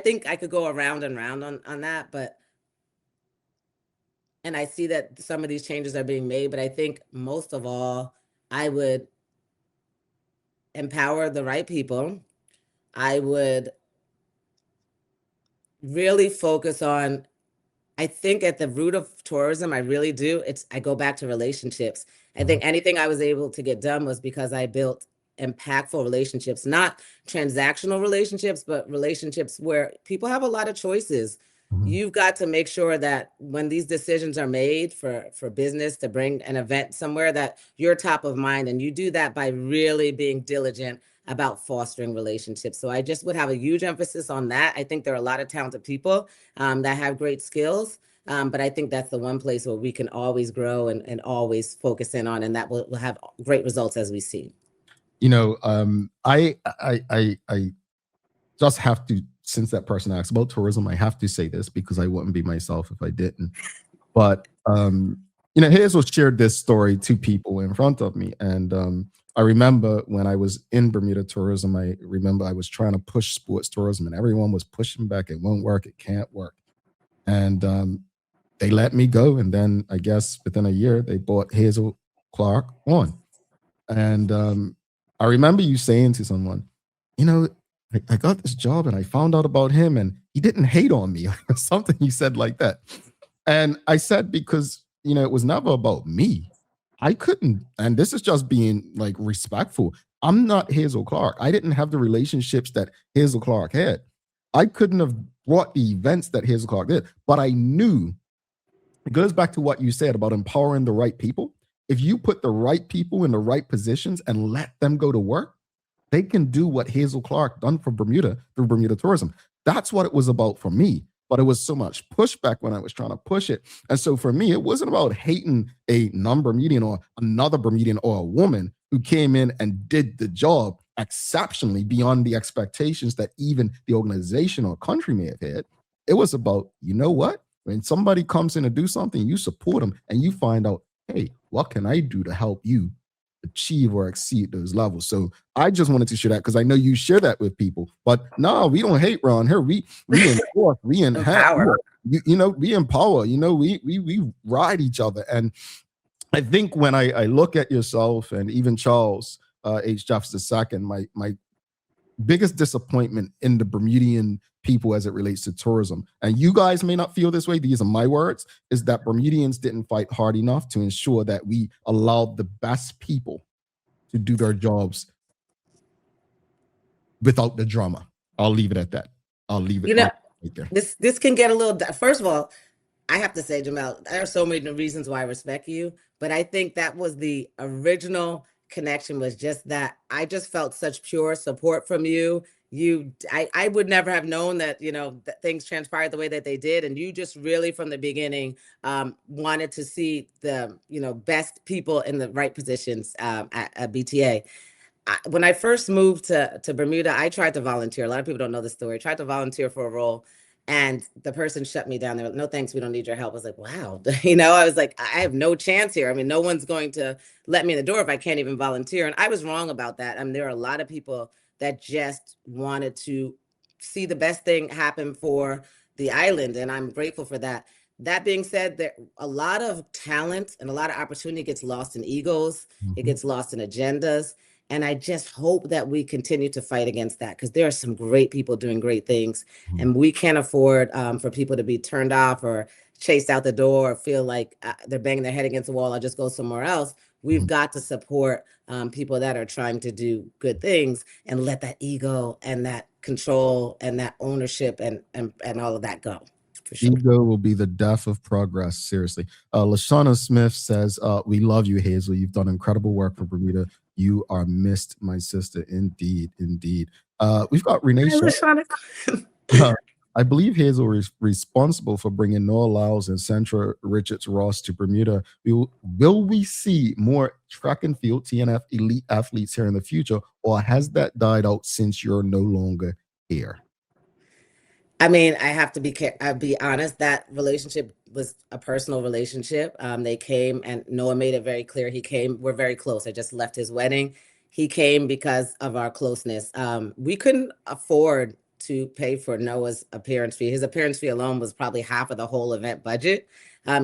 think I could go around and round on that, and I see that some of these changes are being made, but I think most of all, I would empower the right people. I would really focus on, I think at the root of tourism, I really do. I go back to relationships. I think anything I was able to get done was because I built impactful relationships, not transactional relationships, but relationships where people have a lot of choices. You've got to make sure that when these decisions are made for business to bring an event somewhere, that you're top of mind. And you do that by really being diligent about fostering relationships. So I just would have a huge emphasis on that. I think there are a lot of talented people that have great skills. But I think that's the one place where we can always grow and always focus in on, and that will have great results as we see. I just have to, since that person asked about tourism, I have to say this because I wouldn't be myself if I didn't. But Hazel shared this story to people in front of me, and I remember when I was in Bermuda tourism, I remember I was trying to push sports tourism, and everyone was pushing back. It won't work. It can't work. And they let me go, and then I guess within a year they brought Hazel Clark on. And I remember you saying to someone, I got this job and I found out about him and he didn't hate on me, or something you said like that. And I said, because, it was never about me. I couldn't, and this is just being like respectful. I'm not Hazel Clark. I didn't have the relationships that Hazel Clark had. I couldn't have brought the events that Hazel Clark did, but I knew, it goes back to what you said about empowering the right people. If you put the right people in the right positions and let them go to work, they can do what Hazel Clark done for Bermuda through Bermuda Tourism. That's what it was about for me. But it was so much pushback when I was trying to push it. And so for me, it wasn't about hating a non-Bermudian or another Bermudian or a woman who came in and did the job exceptionally beyond the expectations that even the organization or country may have had. It was about, you know what? When somebody comes in to do something, you support them and you find out, hey, what can I do to help you achieve or exceed those levels? So I just wanted to share that because I know you share that with people. But no, we don't hate around here. We enforce, we enhance, we empower. We ride each other. And I think when I look at yourself and even Charles H. Jefferson II, my biggest disappointment in the Bermudian people as it relates to tourism, and you guys may not feel this way, these are my words, is that Bermudians didn't fight hard enough to ensure that we allowed the best people to do their jobs without the drama. I'll leave it at that. I'll leave it right there. This can get a little. First of all, I have to say, Jamel, there are so many reasons why I respect you, but I think that was the original connection. Was just that I just felt such pure support from you. I would never have known that that things transpired the way that they did, and you just really from the beginning wanted to see the best people in the right positions at BTA. When I first moved to Bermuda, I tried to volunteer. A lot of people don't know the story. I tried to volunteer for a role, and the person shut me down. They were like, "No, thanks. We don't need your help." I was like, "Wow." I was like, "I have no chance here. I mean, no one's going to let me in the door if I can't even volunteer." And I was wrong about that. I mean, there are a lot of people that just wanted to see the best thing happen for the island, and I'm grateful for that. That being said, there a lot of talent and a lot of opportunity gets lost in egos. It gets lost in agendas. And I just hope that we continue to fight against that, because there are some great people doing great things, and we can't afford for people to be turned off or chased out the door or feel like they're banging their head against the wall. I'll just go somewhere else. We've got to support people that are trying to do good things and let that ego and that control and that ownership and all of that go. Sure. Ego will be the death of progress. Seriously. Lashana Smith says, we love you, Hazel. You've done incredible work for Bermuda. You are missed, my sister. Indeed, indeed. We've got Renee. I believe Hazel is responsible for bringing Noah Lyles and Centra Richards Ross to Bermuda. Will we see more track and field TNF elite athletes here in the future, or has that died out since you're no longer here? I mean, I have to be honest, that relationship was a personal relationship. They came, and Noah made it very clear he came. We're very close. I just left his wedding. He came because of our closeness. We couldn't afford to pay for Noah's appearance fee. His appearance fee alone was probably half of the whole event budget.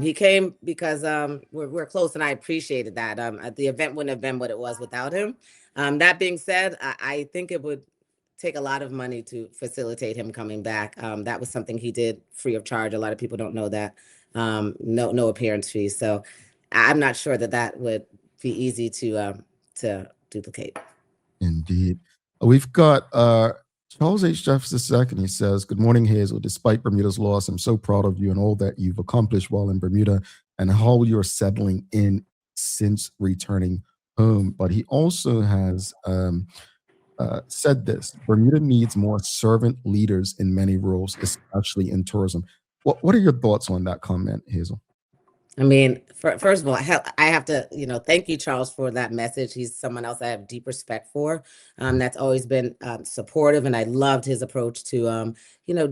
He came because we're close, and I appreciated that. The event wouldn't have been what it was without him. That being said, I think it would take a lot of money to facilitate him coming back. That was something he did free of charge. A lot of people don't know that. No appearance fees. So I'm not sure that would be easy to duplicate. Indeed. We've got Charles H. Jefferson II. He says, "Good morning, Hazel. Despite Bermuda's loss, I'm so proud of you and all that you've accomplished while in Bermuda and how you're settling in since returning home." But he also has said this: Bermuda needs more servant leaders in many roles, especially in tourism. What are your thoughts on that comment, Hazel? I mean, first of all, I have to, thank you, Charles, for that message. He's someone else I have deep respect for. That's always been supportive, and I loved his approach to,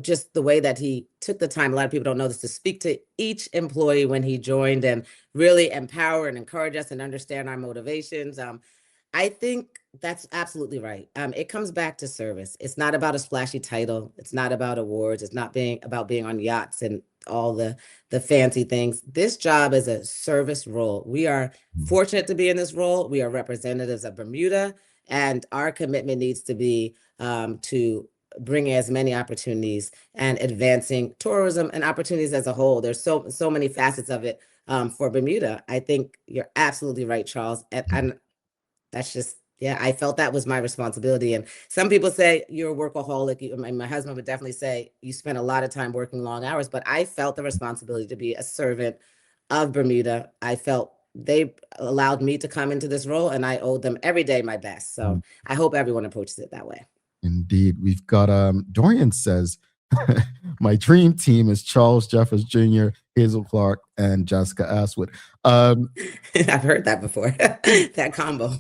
just the way that he took the time. A lot of people don't know this, to speak to each employee when he joined and really empower and encourage us and understand our motivations. I think that's absolutely right. It comes back to service. It's not about a splashy title. It's not about awards. It's not about being on yachts and all the fancy things. This job is a service role. We are fortunate to be in this role. We are representatives of Bermuda, and our commitment needs to be to bring as many opportunities and advancing tourism and opportunities as a whole. There's so many facets of it for Bermuda. I think you're absolutely right, Charles. And that's just, I felt that was my responsibility. And some people say you're a workaholic. My husband would definitely say you spend a lot of time working long hours, but I felt the responsibility to be a servant of Bermuda. I felt they allowed me to come into this role, and I owed them every day my best. So I hope everyone approaches it that way. Indeed. We've got Dorian says, my dream team is Charles Jeffers Jr., Hazel Clark, and Jessica Aswood. I've heard that before. That combo.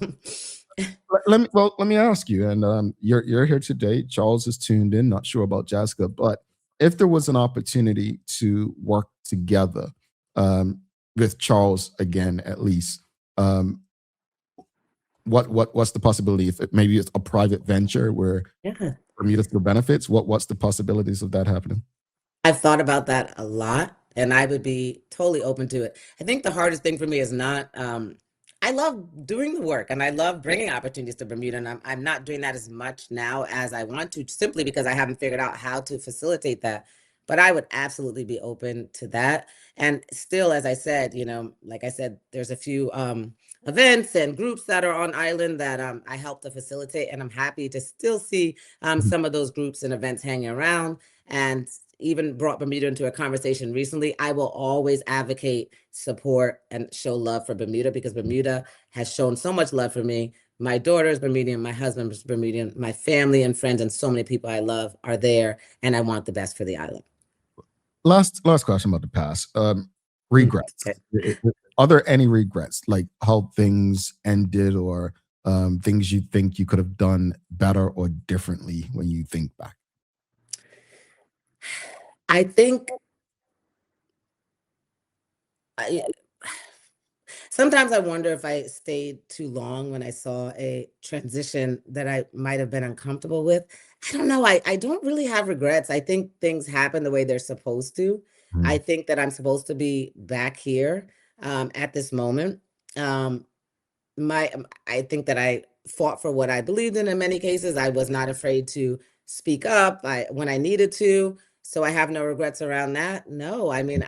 Let me ask you, and you're here today. Charles is tuned in. Not sure about Jessica, but if there was an opportunity to work together with Charles again, at least, what's the possibility? If maybe it's a private venture where Bermuda still benefits, what's the possibilities of that happening? I've thought about that a lot, and I would be totally open to it. I think the hardest thing for me is not, I love doing the work, and I love bringing opportunities to Bermuda, and I'm not doing that as much now as I want to, simply because I haven't figured out how to facilitate that. But I would absolutely be open to that. And still, as I said, like I said, there's a few events and groups that are on island that I help to facilitate, and I'm happy to still see some of those groups and events hanging around, and even brought Bermuda into a conversation recently. I will always advocate, support, and show love for Bermuda because Bermuda has shown so much love for me. My daughter is Bermudian, my husband is Bermudian, my family and friends and so many people I love are there, and I want the best for the island. Last question about the past. Regrets. Are there any regrets, like how things ended or things you think you could have done better or differently when you think back? I think sometimes I wonder if I stayed too long when I saw a transition that I might have been uncomfortable with. I don't know. I don't really have regrets. I think things happen the way they're supposed to. I think that I'm supposed to be back here at this moment. Um, I think that I fought for what I believed in many cases. I was not afraid to speak up when I needed to. So I have no regrets around that. No, I mean,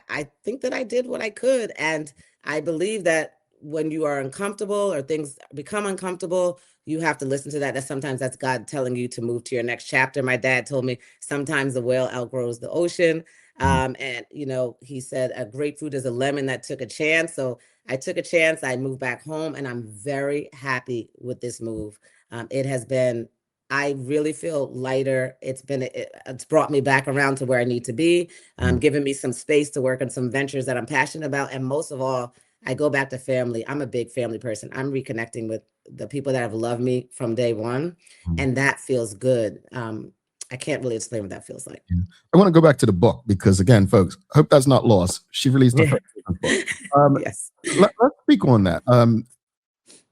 I think that I did what I could. And I believe that when you are uncomfortable or things become uncomfortable, you have to listen to that. That's God telling you to move to your next chapter. My dad told me sometimes the whale outgrows the ocean. And, he said a grapefruit is a lemon that took a chance. So I took a chance. I moved back home, and I'm very happy with this move. It has been, I really feel lighter. It's brought me back around to where I need to be, giving me some space to work on some ventures that I'm passionate about. And most of all, I go back to family. I'm a big family person. I'm reconnecting with the people that have loved me from day one, and that feels good. I can't really explain what that feels like. I want to go back to the book because, again, folks, hope that's not lost. She released her first book. Yes. Let's speak on that. And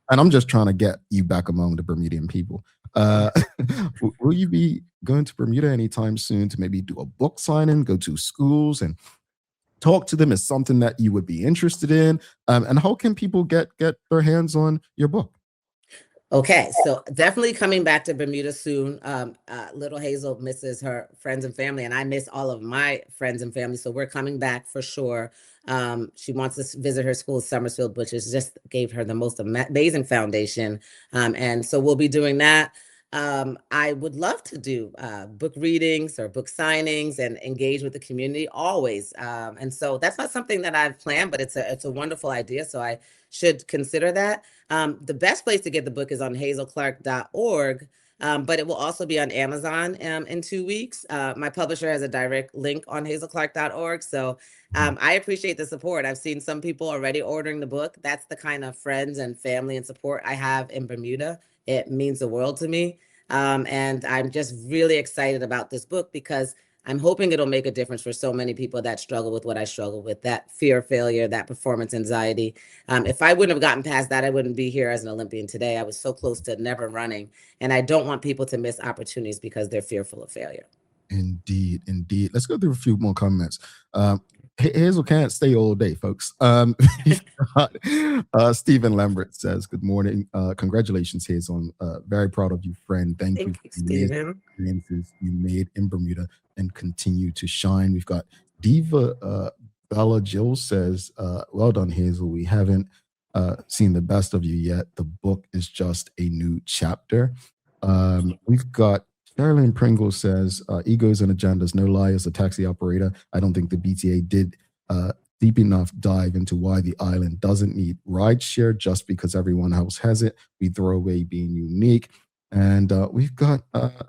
I'm just trying to get you back among the Bermudian people. Will you be going to Bermuda anytime soon to maybe do a book signing, go to schools and talk to them? Is something that you would be interested in? And how can people get their hands on your book? Okay, so definitely coming back to Bermuda soon. Little Hazel misses her friends and family, and I miss all of my friends and family. So we're coming back for sure. She wants to visit her school, Summersfield, which is just gave her the most amazing foundation. And so we'll be doing that. I would love to do book readings or book signings and engage with the community always. And so that's not something that I've planned, but it's a wonderful idea. So I should consider that. The best place to get the book is on hazelclark.org, but it will also be on Amazon in 2 weeks. My publisher has a direct link on hazelclark.org. So I appreciate the support. I've seen some people already ordering the book. That's the kind of friends and family and support I have in Bermuda. It means the world to me. And I'm just really excited about this book because I'm hoping it'll make a difference for so many people that struggle with what I struggle with, that fear of failure, that performance anxiety. If I wouldn't have gotten past that, I wouldn't be here as an Olympian today. I was so close to never running. And I don't want people to miss opportunities because they're fearful of failure. Indeed. Let's go through a few more comments. Hazel can't stay all day, folks. Stephen Lambert says, good morning. Congratulations, Hazel. Very proud of you, friend. Thank you for the experiences you made in Bermuda and continue to shine. We've got Diva Bella Jill says, well done, Hazel. We haven't seen the best of you yet. The book is just a new chapter. We've got Carolyn Pringle says, egos and agendas, no lie, as a taxi operator. I don't think the BTA did deep enough dive into why the island doesn't need rideshare just because everyone else has it. We throw away being unique. And we've got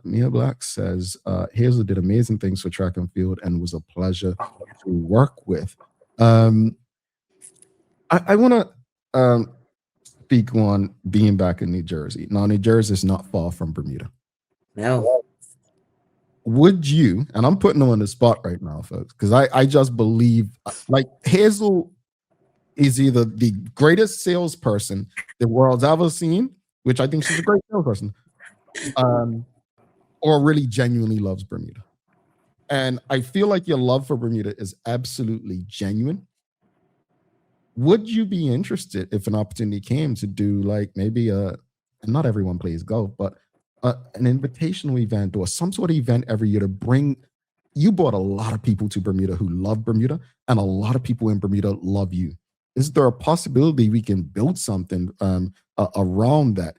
Mia Black says, Hazel did amazing things for track and field and was a pleasure to work with. I want to speak on being back in New Jersey. Now, New Jersey is not far from Bermuda. No. Would you, and I'm putting them on the spot right now, folks, because I just believe, like, Hazel is either the greatest salesperson the world's ever seen, which I think she's a great salesperson, or really genuinely loves Bermuda. And I feel like your love for Bermuda is absolutely genuine. Would you be interested if an opportunity came to do, like, maybe not everyone plays golf, but an invitational event or some sort of event every year to bring, you brought a lot of people to Bermuda who love Bermuda, and a lot of people in Bermuda love you. is there a possibility we can build something around that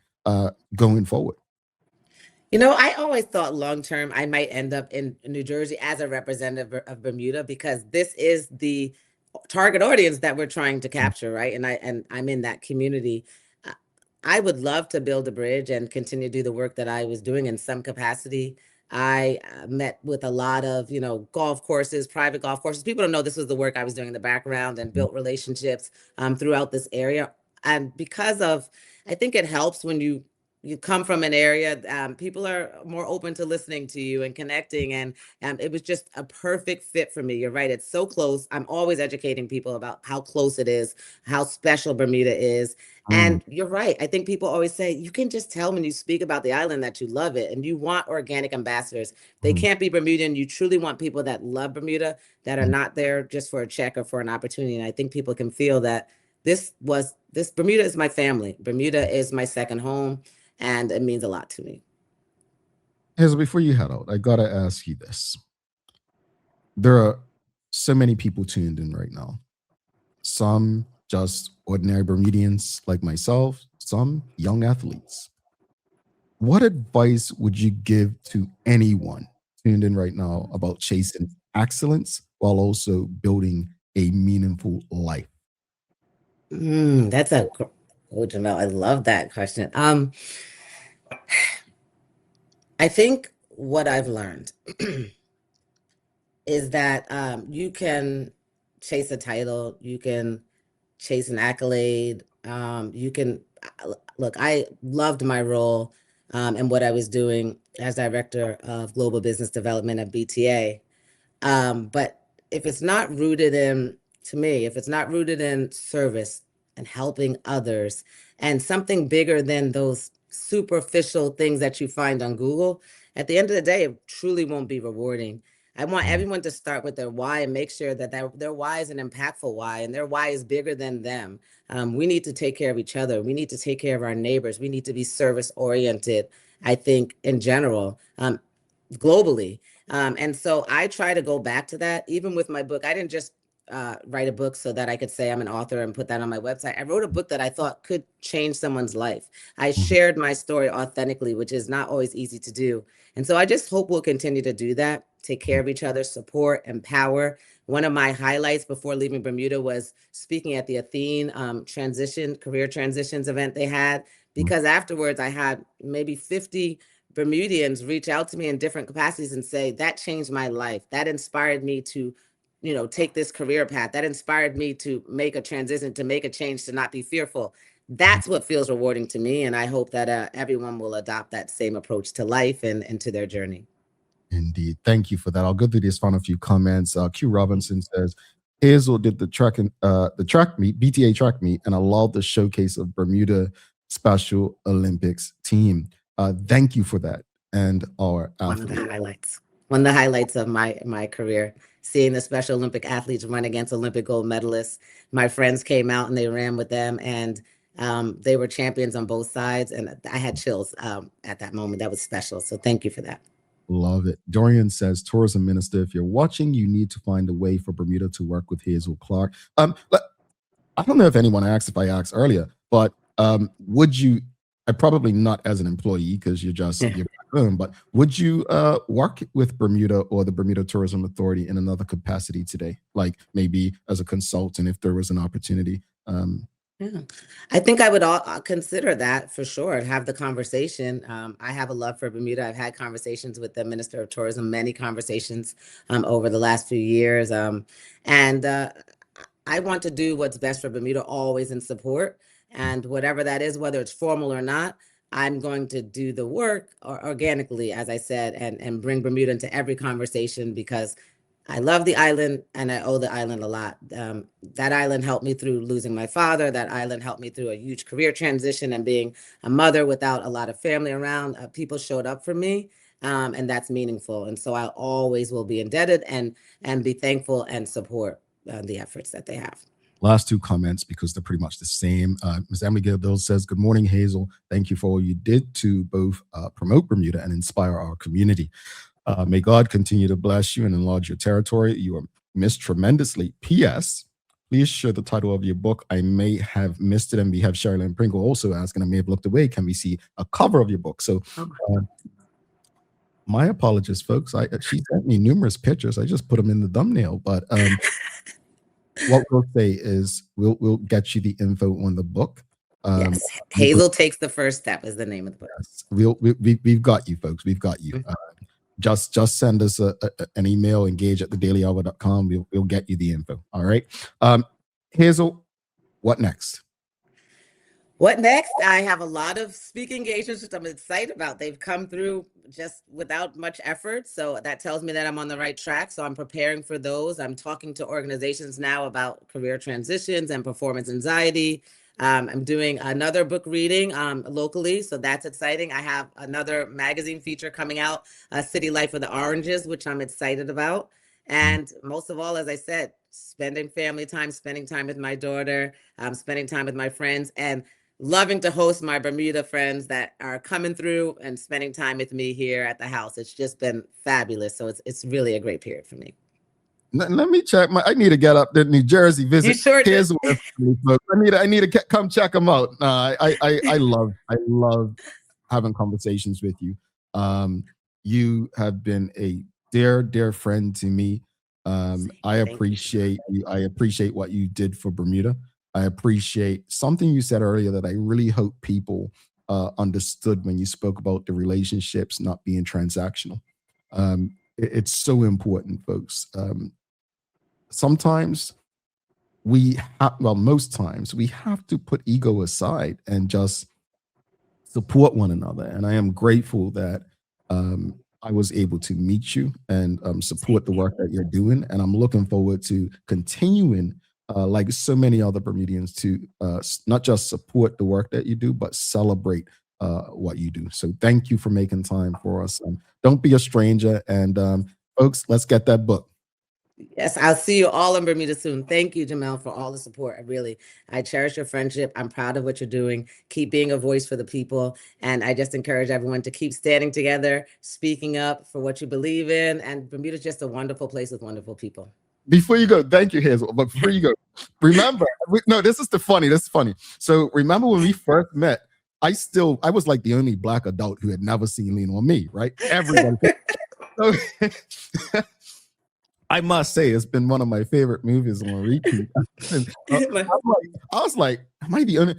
going forward? You know, I always thought long term I might end up in New Jersey as a representative of Bermuda, because this is the target audience that we're trying to capture, right? And I'm in that community. Uh, I would love to build a bridge and continue to do the work that I was doing in some capacity. I met with a lot of, golf courses, private golf courses. People don't know this was the work I was doing in the background, and built relationships throughout this area. And because of, I think it helps when you come from an area, people are more open to listening to you and connecting. And it was just a perfect fit for me. You're right. It's so close. I'm always educating people about how close it is, how special Bermuda is. And you're right. I think people always say, you can just tell when you speak about the island that you love it, and you want organic ambassadors. They can't be Bermudian. You truly want people that love Bermuda, that are not there just for a check or for an opportunity. And I think people can feel that this Bermuda is my family. Bermuda is my second home. And it means a lot to me. Hazel, before you head out, I gotta ask you this. There are so many people tuned in right now. Some just ordinary Bermudians like myself, some young athletes. What advice would you give to anyone tuned in right now about chasing excellence while also building a meaningful life? That's Jamel, I love that question. I think what I've learned is that you can chase a title, you can chase an accolade, you can look. I loved my role and what I was doing as director of global business development at BTA. But if it's not rooted in, to me, if it's not rooted in service and helping others and something bigger than those superficial things that you find on Google, at the end of the day, it truly won't be rewarding. I want everyone to start with their why and make sure that their why is an impactful why, and their why is bigger than them. We need to take care of each other. We need to take care of our neighbors. We need to be service oriented, I think, in general, globally. And so I try to go back to that, even with my book. I didn't just write a book so that I could say I'm an author and put that on my website. I wrote a book that I thought could change someone's life. I shared my story authentically, which is not always easy to do. And so I just hope we'll continue to do that, take care of each other, support, empower. One of my highlights before leaving Bermuda was speaking at the Athene career transitions event they had, because afterwards I had maybe 50 Bermudians reach out to me in different capacities and say, that changed my life. That inspired me to, take this career path. That inspired me to make a transition, to make a change, to not be fearful. That's what feels rewarding to me. And I hope that everyone will adopt that same approach to life and to their journey. Indeed. Thank you for that. I'll go through these final few comments. Q Robinson says, Hazel did the track meet, BTA track meet, and allowed the showcase of Bermuda Special Olympics team. Thank you for that. And our one of the highlights of my career, seeing the Special Olympic athletes run against Olympic gold medalists. My friends came out and they ran with them, and they were champions on both sides. And I had chills at that moment. That was special. So thank you for that. Love it. Dorian says, tourism minister, if you're watching, you need to find a way for Bermuda to work with Hazel Clark. I don't know if anyone asked, if I asked earlier, but would you, probably not as an employee because you're just you're home, but would you work with Bermuda or the Bermuda Tourism Authority in another capacity today, like maybe as a consultant if there was an opportunity? Yeah, I think I would consider that for sure and have the conversation. I have a love for Bermuda. I've had conversations with the Minister of Tourism, many conversations over the last few years. And I want to do what's best for Bermuda, always in support. And whatever that is, whether it's formal or not, I'm going to do the work organically, as I said, and bring Bermuda into every conversation, because I love the island and I owe the island a lot. That island helped me through losing my father. That island helped me through a huge career transition and being a mother without a lot of family around. People showed up for me, and that's meaningful. And so I always will be indebted and be thankful and support the efforts that they have. Last two comments, because they're pretty much the same. Ms. Emily Gilbill says, good morning, Hazel. Thank you for all you did to both promote Bermuda and inspire our community. May God continue to bless you and enlarge your territory. You are missed tremendously. P.S. please share the title of your book. I may have missed it, and we have Sherilyn Pringle also asking, I may have looked away, can we see a cover of your book? So my apologies, folks. She sent me numerous pictures. I just put them in the thumbnail, but what we'll say is we'll get you the info on the book. Yes, Hazel Takes the First Step is the name of the book. Yes, we've got you, folks. We've got you. Just send us an email, engage@thedailyhour.com. We'll get you the info. All right. Hazel, what next? What next? I have a lot of speaking engagements which I'm excited about. They've come through just without much effort. So that tells me that I'm on the right track. So I'm preparing for those. I'm talking to organizations now about career transitions and performance anxiety. I'm doing another book reading locally. So that's exciting. I have another magazine feature coming out, City Life of the Oranges, which I'm excited about. And most of all, as I said, spending family time, spending time with my daughter, spending time with my friends, and loving to host my Bermuda friends that are coming through and spending time with me here at the house. It's just been fabulous. So it's really a great period for me. Let me check. I need to get up to New Jersey. Visit. You sure do. Here's where I need to come check them out. I love having conversations with you. You have been a dear friend to me. I appreciate you. I appreciate what you did for Bermuda. I appreciate something you said earlier that I really hope people understood when you spoke about the relationships not being transactional. It's so important, folks. Sometimes most times we have to put ego aside and just support one another. And I am grateful that I was able to meet you and support the work that you're doing. And I'm looking forward to continuing, like so many other Bermudians, to not just support the work that you do, but celebrate what you do. So thank you for making time for us. Don't be a stranger. And folks, let's get that book. Yes, I'll see you all in Bermuda soon. Thank you, Jamel, for all the support. I cherish your friendship. I'm proud of what you're doing. Keep being a voice for the people. And I just encourage everyone to keep standing together, speaking up for what you believe in. And Bermuda's just a wonderful place with wonderful people. Before you go, thank you, Hazel. But before you go, remember, this is funny. So remember when we first met, I was like the only Black adult who had never seen Lean on Me, right? Everybody. I must say, it's been one of my favorite movies on repeat. I was like, am I the only?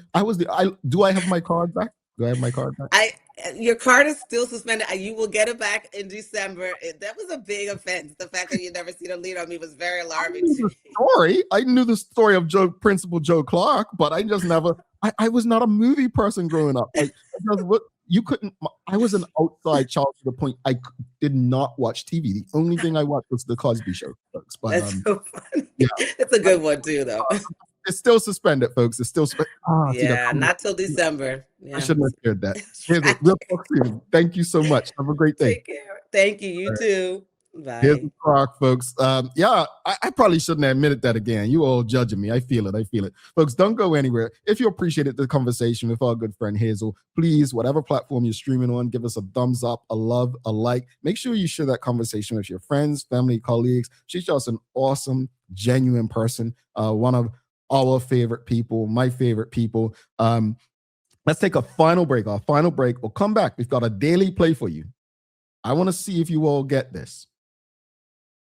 Do I have my card back? Do I have my card back? Your card is still suspended. You will get it back in December. That was a big offense. The fact that you never seen a Lean on Me was very alarming to me. I knew the story of Principal Joe Clark, but I just never. I was not a movie person growing up. I was an outside child to the point I did not watch TV. The only thing I watched was The Cosby Show, folks. But, that's so funny. Yeah. It's a good one too, though. It's still suspended, folks. It's still suspended. Not till December. Yeah. I shouldn't have shared that. We'll talk soon. Thank you so much. Have a great day. Take care. Thank you. You too. Bye. Here's the Clark, folks. I probably shouldn't have admitted that again. You all judging me. I feel it. Folks, don't go anywhere. If you appreciated the conversation with our good friend Hazel, please, whatever platform you're streaming on, give us a thumbs up, a love, a like. Make sure you share that conversation with your friends, family, colleagues. She's just an awesome, genuine person. One of our favorite people, my favorite people. Let's take a final break. Our final break. We'll come back. We've got a daily play for you. I want to see if you all get this.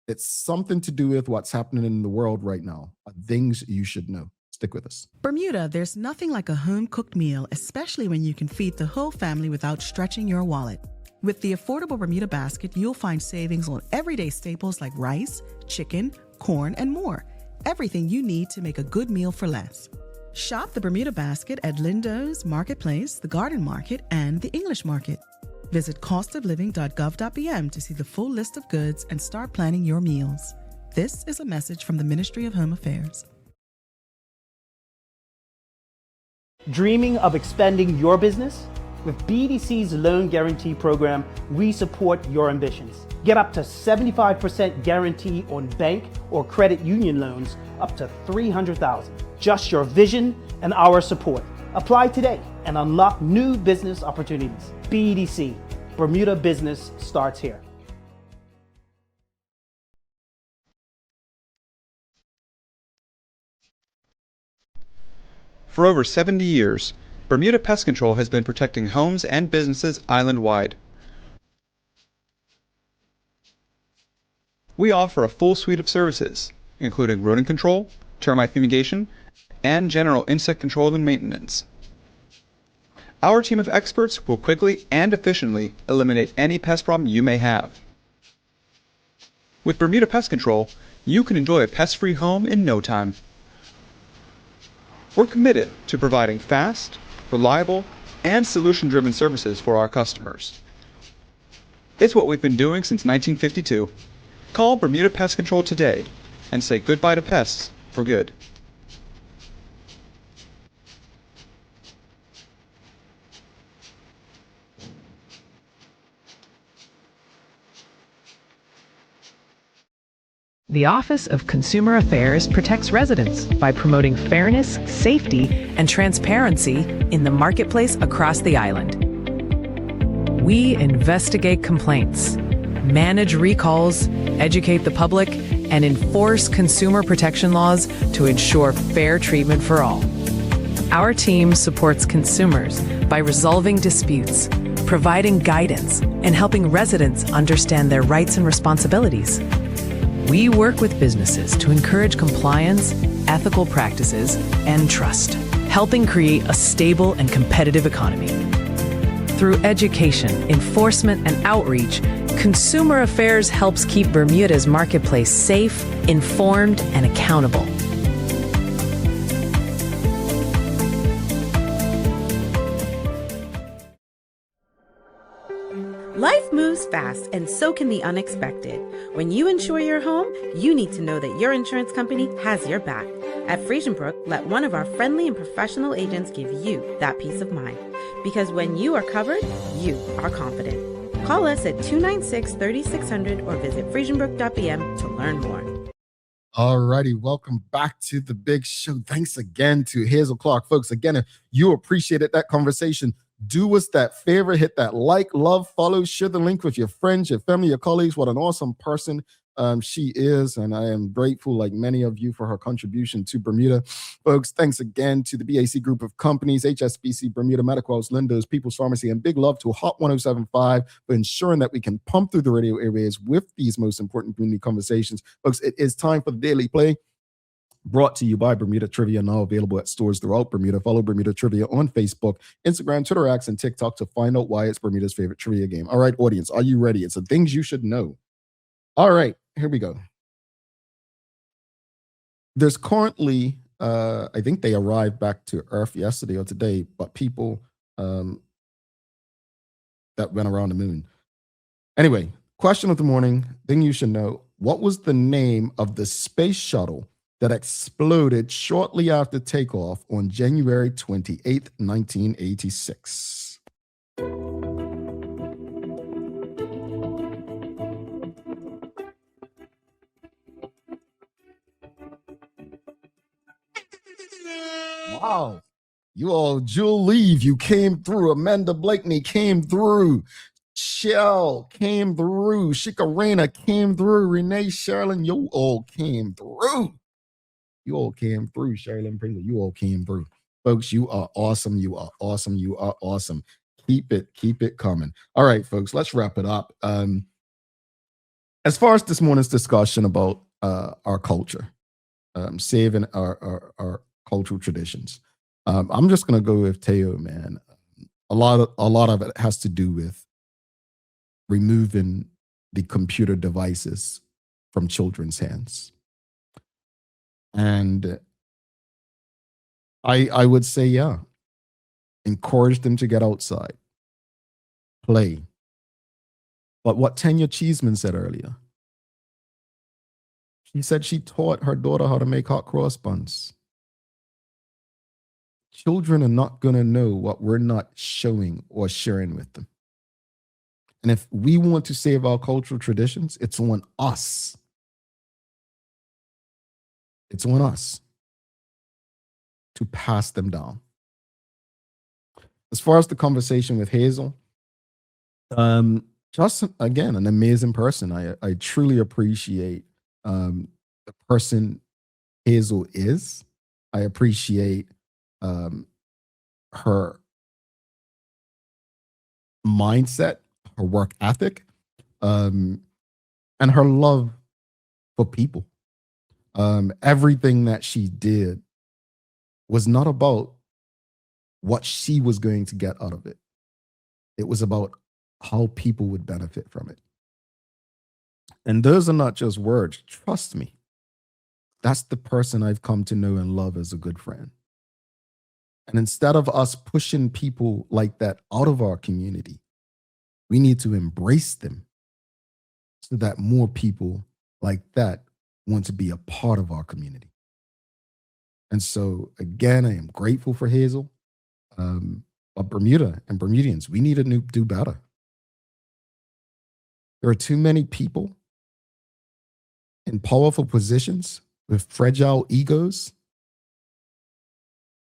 It's something to do with what's happening in the world right now. Things you should know. Stick with us. Bermuda, there's nothing like a home-cooked meal, especially when you can feed the whole family without stretching your wallet. With the affordable Bermuda basket, you'll find savings on everyday staples like rice, chicken, corn, and more. Everything you need to make a good meal for less. Shop the Bermuda basket at Lindo's, Marketplace, the Garden Market, and the English Market. Visit costofliving.gov.bm to see the full list of goods and start planning your meals. This is a message from the Ministry of Home Affairs. Dreaming of expanding your business? With BDC's Loan Guarantee Program, we support your ambitions. Get up to 75% guarantee on bank or credit union loans up to $300,000. Just your vision and our support. Apply today and unlock new business opportunities. BDC, Bermuda Business starts here. For over 70 years, Bermuda Pest Control has been protecting homes and businesses island-wide. We offer a full suite of services, including rodent control, termite fumigation, and general insect control and maintenance. Our team of experts will quickly and efficiently eliminate any pest problem you may have. With Bermuda Pest Control, you can enjoy a pest-free home in no time. We're committed to providing fast, reliable, and solution-driven services for our customers. It's what we've been doing since 1952. Call Bermuda Pest Control today and say goodbye to pests for good. The Office of Consumer Affairs protects residents by promoting fairness, safety, and transparency in the marketplace across the island. We investigate complaints, manage recalls, educate the public, and enforce consumer protection laws to ensure fair treatment for all. Our team supports consumers by resolving disputes, providing guidance, and helping residents understand their rights and responsibilities. We work with businesses to encourage compliance, ethical practices, and trust, helping create a stable and competitive economy. Through education, enforcement, and outreach, Consumer Affairs helps keep Bermuda's marketplace safe, informed, and accountable. Life moves fast, and so can the unexpected. When you insure your home, you need to know that your insurance company has your back. At Friesenbrook, let one of our friendly and professional agents give you that peace of mind. Because when you are covered, you are confident. Call us at 296-3600 or visit friesenbrook.bm to learn more. All righty, welcome back to the big show. Thanks again to Hazel Clark. Folks, again, if you appreciated that conversation, do us that favor, hit that like, love, follow, share the link with your friends, your family, your colleagues. What an awesome person she is, and I am grateful, like many of you, for her contribution to Bermuda. Folks, thanks again to the BAC group of companies, HSBC, Bermuda, Medical House, Linda's, People's Pharmacy, and big love to Hot 107.5 for ensuring that we can pump through the radio airwaves with these most important community conversations. Folks, it is time for the Daily Play, brought to you by Bermuda Trivia, now available at stores throughout Bermuda. Follow Bermuda Trivia on Facebook, Instagram, Twitter, X, and TikTok to find out why it's Bermuda's favorite trivia game. All right, audience, are you ready? It's the things you should know. All right, here we go. There's currently, I think they arrived back to Earth yesterday or today, but people that went around the moon. Anyway, question of the morning, thing you should know. What was the name of the space shuttle that exploded shortly after takeoff on January 28th, 1986? Wow. You all, Jewel Leave, you came through. Amanda Blakeney came through. Shell came through. Shikarena came through. Renee Sherlin, you all came through. You all came through. Sherilyn Pringle, you all came through. Folks, you are awesome. You are awesome. You are awesome. Keep it coming. All right, folks, let's wrap it up. As far as this morning's discussion about our culture, saving our cultural traditions, I'm just gonna go with Teo, man. A lot of it has to do with removing the computer devices from children's hands. And I would say, yeah, encourage them to get outside, play. But what Tanya Cheeseman said earlier, she said she taught her daughter how to make hot cross buns. Children are not going to know what we're not showing or sharing with them. And if we want to save our cultural traditions, it's on us. It's on us to pass them down. As far as the conversation with Hazel, just again, an amazing person. I truly appreciate the person Hazel is. I appreciate her mindset, her work ethic, and her love for people. Everything that she did was not about what she was going to get out of it. It was about how people would benefit from it. And those are not just words. Trust me. That's the person I've come to know and love as a good friend. And instead of us pushing people like that out of our community, we need to embrace them so that more people like that want to be a part of our community. And so, again, I am grateful for Hazel. But Bermuda and Bermudians, we need to do better. There are too many people in powerful positions with fragile egos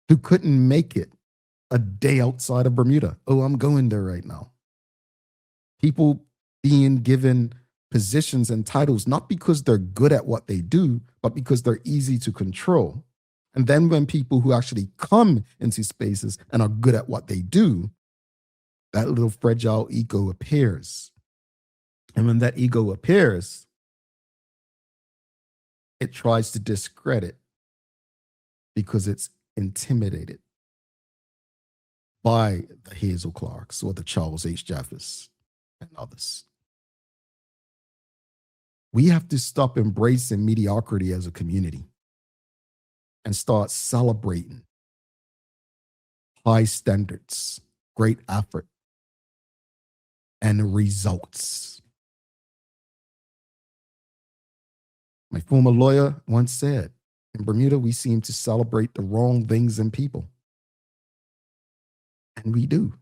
who couldn't make it a day outside of Bermuda. Oh, I'm going there right now. People being given positions and titles, not because they're good at what they do, but because they're easy to control. And then when people who actually come into spaces and are good at what they do, that little fragile ego appears. And when that ego appears, it tries to discredit because it's intimidated by the Hazel Clarks or the Charles H. Jeffers and others. We have to stop embracing mediocrity as a community and start celebrating high standards, great effort, and results. My former lawyer once said, in Bermuda, we seem to celebrate the wrong things in people. And we do.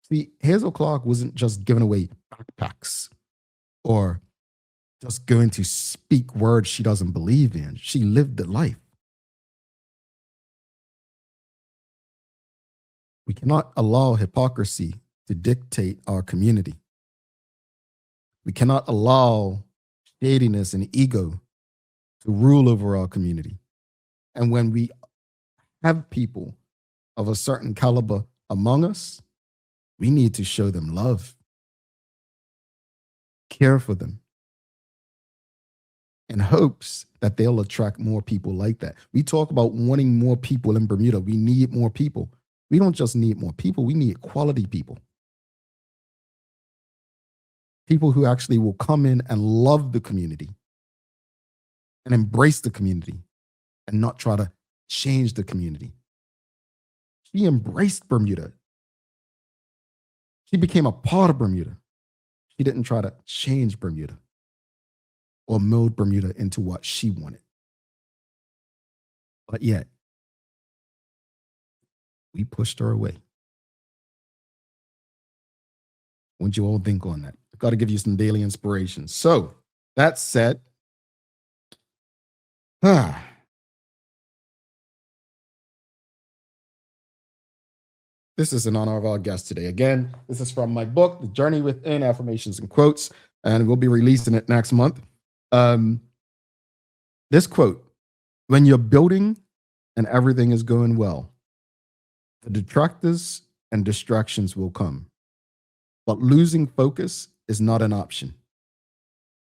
See, Hazel Clark wasn't just giving away backpacks or just going to speak words she doesn't believe in. She lived the life. We cannot allow hypocrisy to dictate our community. We cannot allow shadiness and ego to rule over our community. And when we have people of a certain caliber among us, we need to show them love, care for them, in hopes that they'll attract more people like that. We talk about wanting more people in Bermuda. We need more people. We don't just need more people, we need quality people. People who actually will come in and love the community and embrace the community and not try to change the community. She embraced Bermuda. She became a part of Bermuda. She didn't try to change Bermuda or mold Bermuda into what she wanted. But yet, we pushed her away. What you all think on that? I've got to give you some daily inspiration. So, that said, this is in honor of our guest today. Again, this is from my book, The Journey Within, Affirmations and Quotes, and we'll be releasing it next month. This quote, when you're building and everything is going well, the detractors and distractions will come. But losing focus is not an option.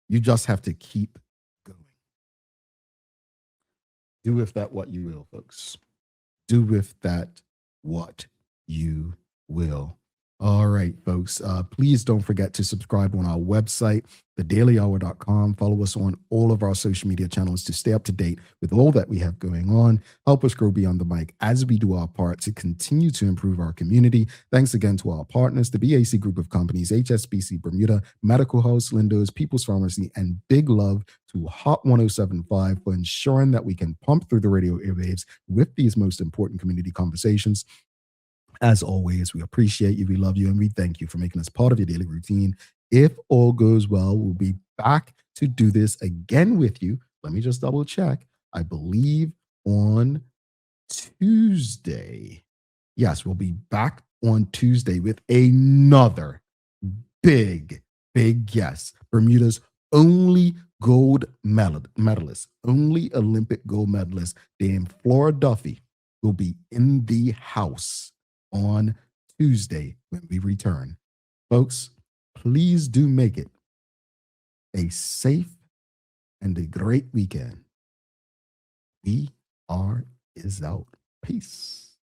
You just have to keep going. Do with that what you will, folks. Do with that what you will. All right, folks. Please don't forget to subscribe on our website, thedailyhour.com. Follow us on all of our social media channels to stay up to date with all that we have going on. Help us grow beyond the mic as we do our part to continue to improve our community. Thanks again to our partners, the BAC Group of Companies, HSBC Bermuda, Medical House, Lindo's, People's Pharmacy, and big love to Hot 1075 for ensuring that we can pump through the radio airwaves with these most important community conversations. As always, we appreciate you, we love you, and we thank you for making us part of your daily routine. If all goes well, we'll be back to do this again with you. Let me just double check. I believe on Tuesday. Yes, we'll be back on Tuesday with another big guest. Bermuda's only gold medalist, only Olympic gold medalist, Dame Flora Duffy, will be in the house on Tuesday when we return. Folks, please do make it a safe and a great weekend. We are is out. Peace.